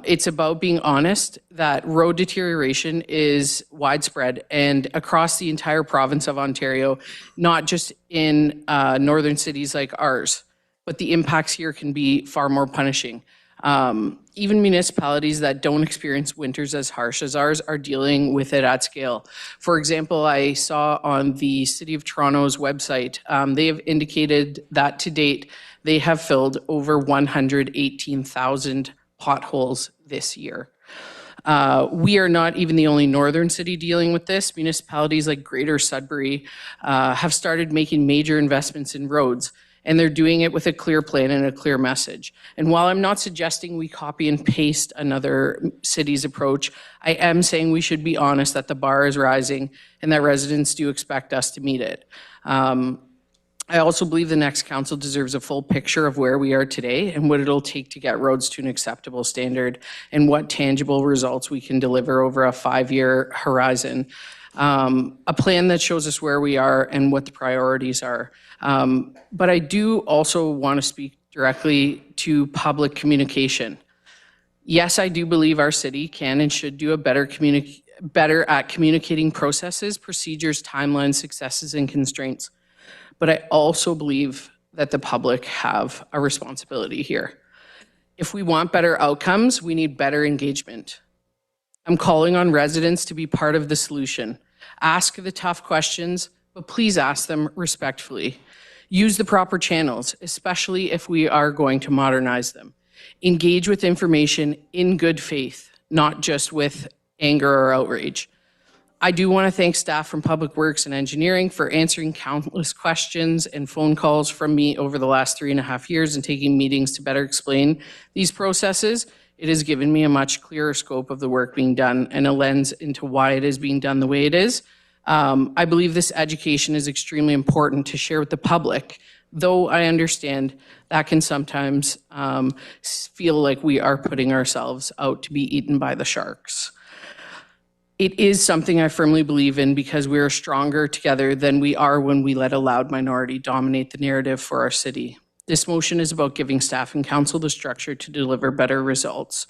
It's about being honest that road deterioration is widespread and across the entire province of Ontario, not just in northern cities like ours, but the impacts here can be far more punishing. Even municipalities that don't experience winters as harsh as ours are dealing with it at scale. For example, I saw on the City of Toronto's website, they have indicated that to date, they have filled over 118,000 potholes this year. We are not even the only northern city dealing with this. Municipalities like Greater Sudbury have started making major investments in roads, and they're doing it with a clear plan and a clear message. And while I'm not suggesting we copy and paste another city's approach, I am saying we should be honest that the bar is rising and that residents do expect us to meet it. I also believe the next council deserves a full picture of where we are today and what it'll take to get roads to an acceptable standard and what tangible results we can deliver over a 5-year horizon. A plan that shows us where we are and what the priorities are. But I do also want to speak directly to public communication. Yes, I do believe our city can and should do a better at communicating processes, procedures, timelines, successes, and constraints. But I also believe that the public have a responsibility here. If we want better outcomes, we need better engagement. I'm calling on residents to be part of the solution. Ask the tough questions, but please ask them respectfully. Use the proper channels, especially if we are going to modernize them. Engage with information in good faith, not just with anger or outrage. I do want to thank staff from Public Works and Engineering for answering countless questions and phone calls from me over the last 3.5 years and taking meetings to better explain these processes. It has given me a much clearer scope of the work being done and a lens into why it is being done the way it is. I believe this education is extremely important to share with the public, though I understand that can sometimes feel like we are putting ourselves out to be eaten by the sharks. It is something I firmly believe in because we are stronger together than we are when we let a loud minority dominate the narrative for our city. This motion is about giving staff and council the structure to deliver better results.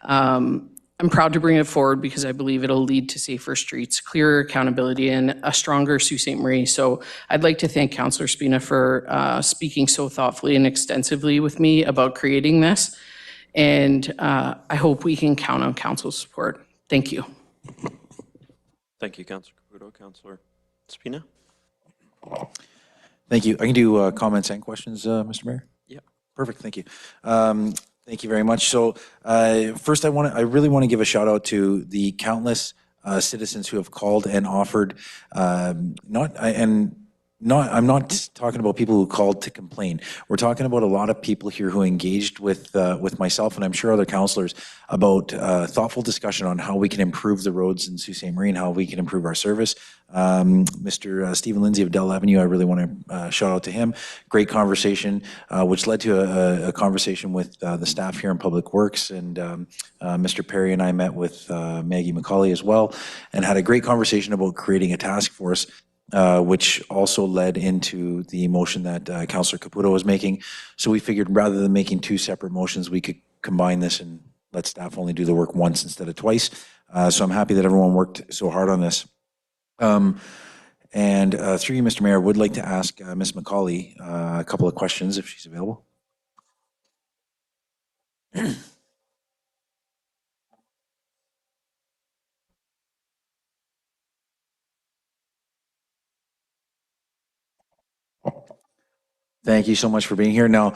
I'm proud to bring it forward because I believe it'll lead to safer streets, clearer accountability, and a stronger Sault Ste. Marie. So I'd like to thank Councillor Spina for speaking so thoughtfully and extensively with me about creating this. And I hope we can count on council's support. Thank you. Thank you, Councillor Caputo. Councillor Spina? Thank you. I can do comments and questions, Mr. Mayor? Yeah. Perfect, thank you. Thank you very much. So first I really want to give a shout out to the countless citizens who have called and offered, I'm not talking about people who called to complain. We're talking about a lot of people here who engaged with myself and I'm sure other councillors about thoughtful discussion on how we can improve the roads in Sault Ste. Marie and how we can improve our service. Mr. Stephen Lindsay of Dell Avenue, I really want to shout out to him. Great conversation, which led to a conversation with the staff here in Public Works, and Mr. Perry and I met with Maggie McCauley as well and had a great conversation about creating a task force, which also led into the motion that Councillor Caputo was making. So we figured rather than making two separate motions, we could combine this and let staff only do the work once instead of twice. So I'm happy that everyone worked so hard on this. And through you, Mr. Mayor, I would like to ask Ms. McCauley a couple of questions if she's available. Thank you so much for being here. Now,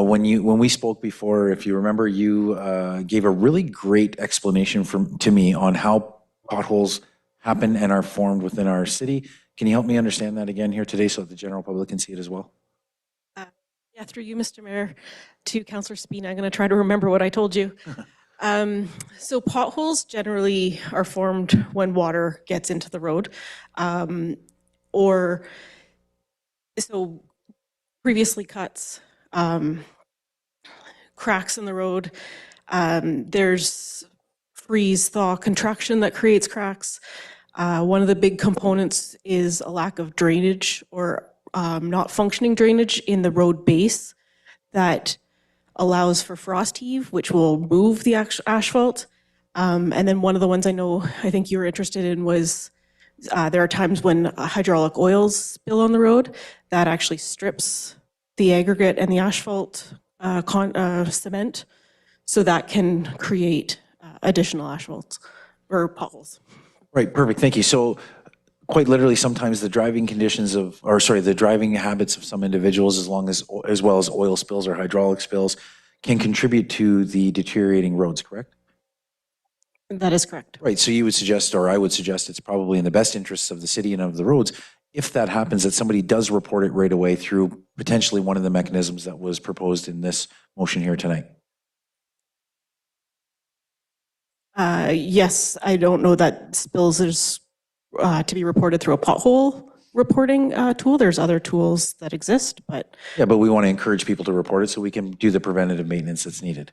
when we spoke before, if you remember, you gave a really great explanation to me on how potholes happen and are formed within our city. Can you help me understand that again here today so that the general public can see it as well? Yeah, through you, Mr. Mayor, to Councillor Spina, I'm going to try to remember what I told you. So potholes generally are formed when water gets into the road, or so previously cuts, cracks in the road. There's freeze, thaw, contraction that creates cracks. One of the big components is a lack of drainage or not functioning drainage in the road base that allows for frost heave, which will move the asphalt. And then one of the ones I think you were interested in was there are times when hydraulic oils spill on the road that actually strips the aggregate and the asphalt cement. So that can create additional asphalt or potholes. Right, perfect, thank you. So quite literally, sometimes the driving conditions of, or sorry, the driving habits of some individuals, as well as oil spills or hydraulic spills, can contribute to the deteriorating roads, correct? That is correct. Right, so you would suggest, or I would suggest, it's probably in the best interests of the city and of the roads, if that happens, that somebody does report it right away through potentially one of the mechanisms that was proposed in this motion here tonight. Yes, I don't know that spills is to be reported through a pothole reporting tool. There's other tools that exist, but Yeah, but we want to encourage people to report it so we can do the preventative maintenance that's needed.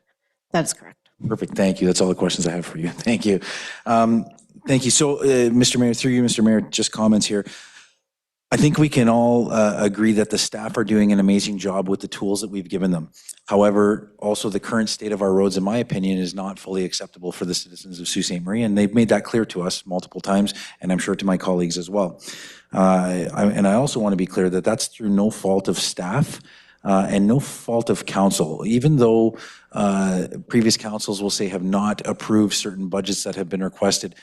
that's correct. Perfect, thank you. That's all the questions I have for you. Thank you. Thank you. So, Mr. Mayor, through you, Mr. Mayor, just comments here. I think we can all agree that the staff are doing an amazing job with the tools that we've given them. However, also the current state of our roads, in my opinion, is not fully acceptable for the citizens of Sault Ste. Marie, and they've made that clear to us multiple times, and I'm sure to my colleagues as well. And I also want to be clear that that's through no fault of staff and no fault of council. Even though previous councils will say have not approved certain budgets that have been requested,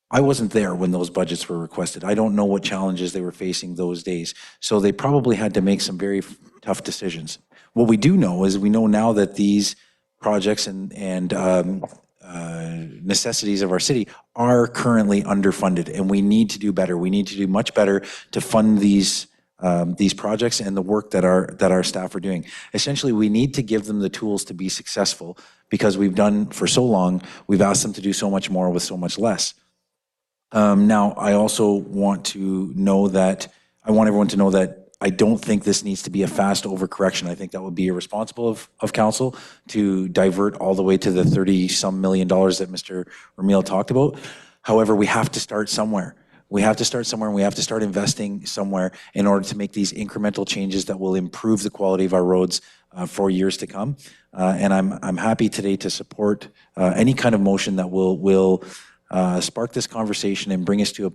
I wasn't there when those budgets were requested. I don't know what challenges they were facing those days. So they probably had to make some very tough decisions. What we do know is we know now that these projects and necessities of our city are currently underfunded, and we need to do better. We need to do much better to fund these projects and the work that our staff are doing. Essentially, we need to give them the tools to be successful, because we've done for so long, we've asked them to do so much more with so much less. Now, I also want to know that, I want everyone to know that I don't think this needs to be a fast overcorrection. I think that would be irresponsible of council to divert all the way to the 30-some million dollars that Mr. Ramil talked about. However, we have to start somewhere. We have to start somewhere, and we have to start investing somewhere in order to make these incremental changes that will improve the quality of our roads for years to come. And I'm happy today to support any kind of motion that will spark this conversation and bring us to a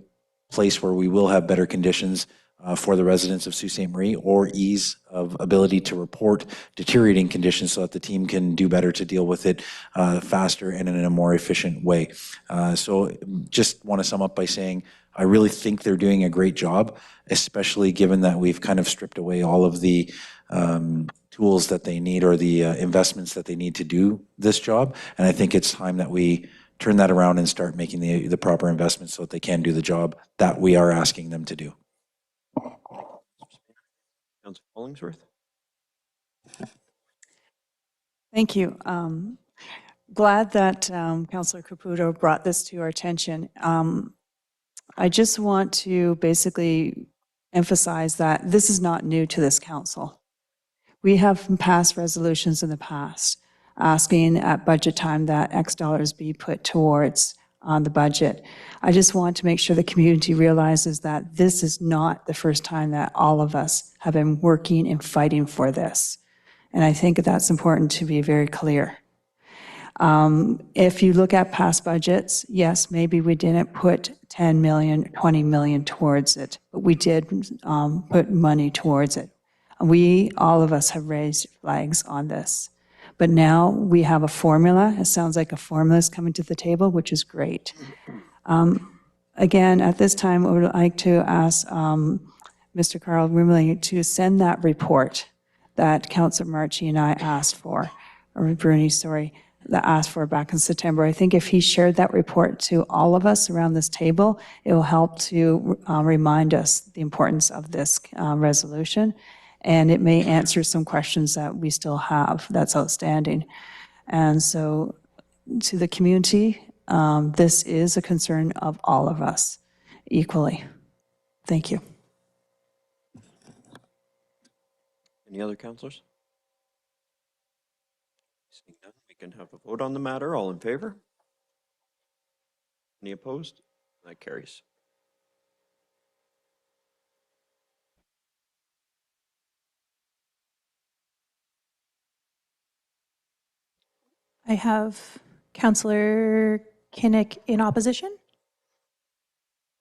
place where we will have better conditions for the residents of Sault Ste. Marie, or ease of ability to report deteriorating conditions so that the team can do better to deal with it faster and in a more efficient way. So just want to sum up by saying I really think they're doing a great job, especially given that we've kind of stripped away all of the tools that they need, or the investments that they need to do this job. And I think it's time that we turn that around and start making the proper investments so that they can do the job that we are asking them to do. Councilor Hollingsworth? Thank you. Glad that Councillor Caputo brought this to our attention. I just want to basically emphasize that this is not new to this council. We have passed resolutions in the past asking at budget time that X dollars be put towards on the budget. I just want to make sure the community realizes that this is not the first time that all of us have been working and fighting for this. And I think that's important to be very clear. If you look at past budgets, yes, maybe we didn't put 10 million, 20 million towards it, but we did put money towards it. All of us have raised flags on this. But now we have a formula. It sounds like a formula is coming to the table, which is great. Again, at this time, I would like to ask Mr. Carl Rimley to send that report that Councillor Marchi and I asked for, or Bruni, sorry, that asked for back in September. I think if he shared that report to all of us around this table, it will help to remind us the importance of this resolution. And it may answer some questions that we still have that's outstanding. And so to the community, this is a concern of all of us equally. Thank you. Any other councillors? Seeing none, we can have a vote on the matter. All in favor? Any opposed? That carries. I have Councillor Kinnick in opposition.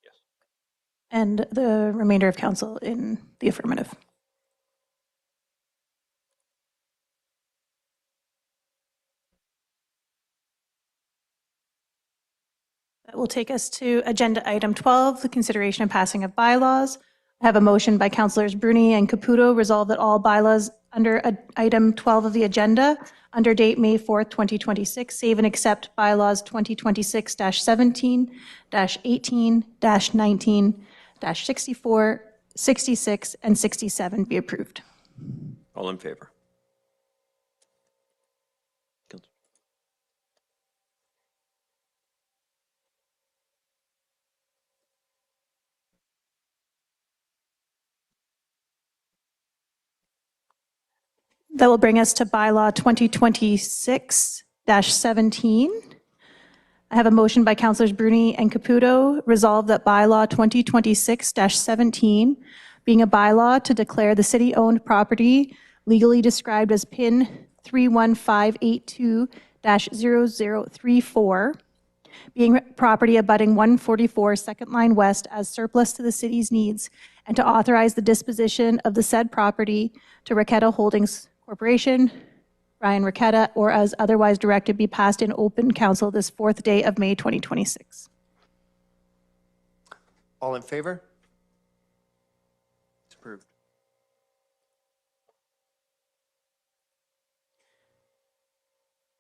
Yes. And the remainder of council in the affirmative. That will take us to agenda item 12, the consideration and passing of bylaws. I have a motion by councilors Bruni and Caputo, resolve that all bylaws under item 12 of the agenda, under date May 4th, 2026, save and accept bylaws 2026-17, -18, -19, -64, 66, and 67 be approved. All in favor? That will bring us to bylaw 2026-17. I have a motion by councilors Bruni and Caputo, resolve that bylaw 2026-17, being a bylaw to declare the city-owned property legally described as PIN 31582-0034, being property abutting 144 Second Line West as surplus to the city's needs, and to authorize the disposition of the said property to Raquetta Holdings Corporation, Ryan Raquetta, or as otherwise directed, be passed in open council this 4th day of May 2026. All in favor? It's approved.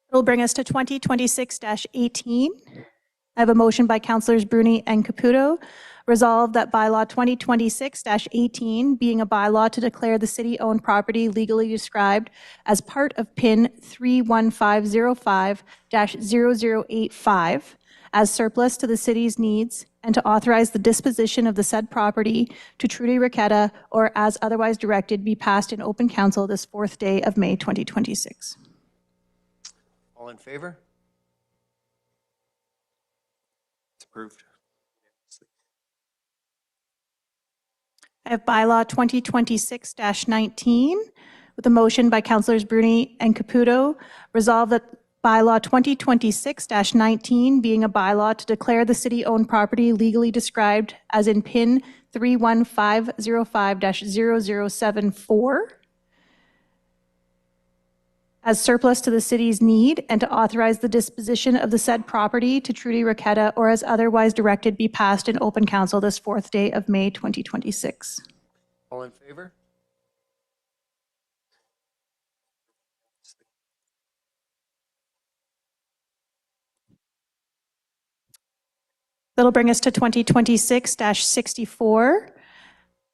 It will bring us to 2026-18. I have a motion by councilors Bruni and Caputo, resolve that bylaw 2026-18, being a bylaw to declare the city-owned property legally described as part of PIN 31505-0085 as surplus to the city's needs, and to authorize the disposition of the said property to Trudy Raquetta, or as otherwise directed, be passed in open council this 4th day of May 2026. All in favor? It's approved. I have bylaw 2026-19 with a motion by councilors Bruni and Caputo, resolve that bylaw 2026-19, being a bylaw to declare the city-owned property legally described as in PIN 31505-0074 as surplus to the city's need, and to authorize the disposition of the said property to Trudy Raquetta, or as otherwise directed, be passed in open council this 4th day of May 2026. All in favor? That'll bring us to 2026-64.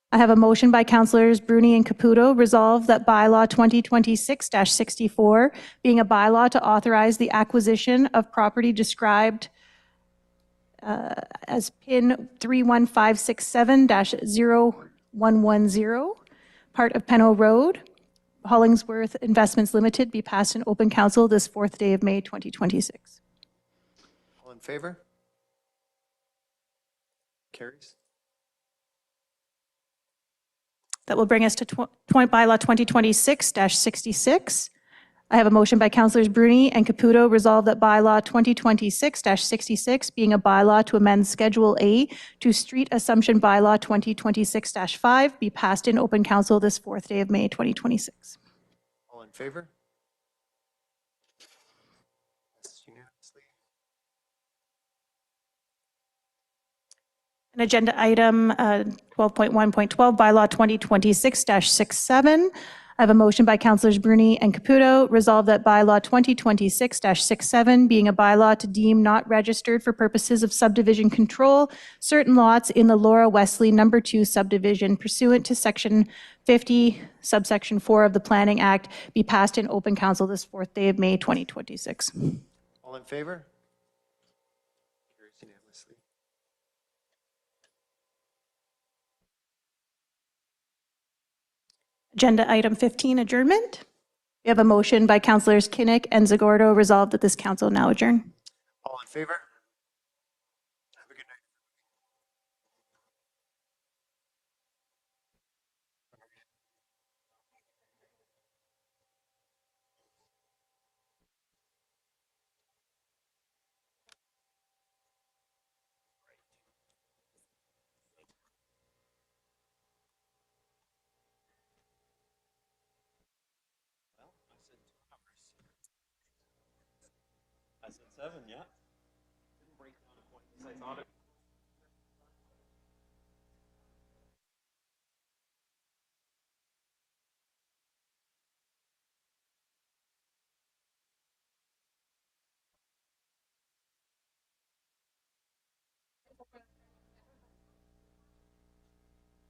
I have a motion by councilors Bruni and Caputo, resolve that bylaw 2026-64, being a bylaw to authorize the acquisition of property described as PIN 31567-0110, part of Penno Road, Hollingsworth Investments Limited, be passed in open council this 4th day of May 2026. All in favor? Carries. That will bring us to bylaw 2026-66. I have a motion by councilors Bruni and Caputo, resolve that bylaw 2026-66, being a bylaw to amend Schedule A to Street Assumption Bylaw 2026-5, be passed in open council this 4th day of May 2026. All in favor? Passes unanimously. An agenda item 12.1.12, bylaw 2026-67. I have a motion by councilors Bruni and Caputo, resolve that bylaw 2026-67, being a bylaw to deem not registered for purposes of subdivision control certain lots in the Laura Wesley No. 2 subdivision pursuant to section 50, subsection 4 of the Planning Act, be passed in open council this 4th day of May 2026. All in favor? Carries unanimously. Agenda item 15, adjournment. We have a motion by councilors Kinnick and Zagordo, resolved that this council now adjourn. All in favor? Have a good night. I said 7, yeah. Site's on it.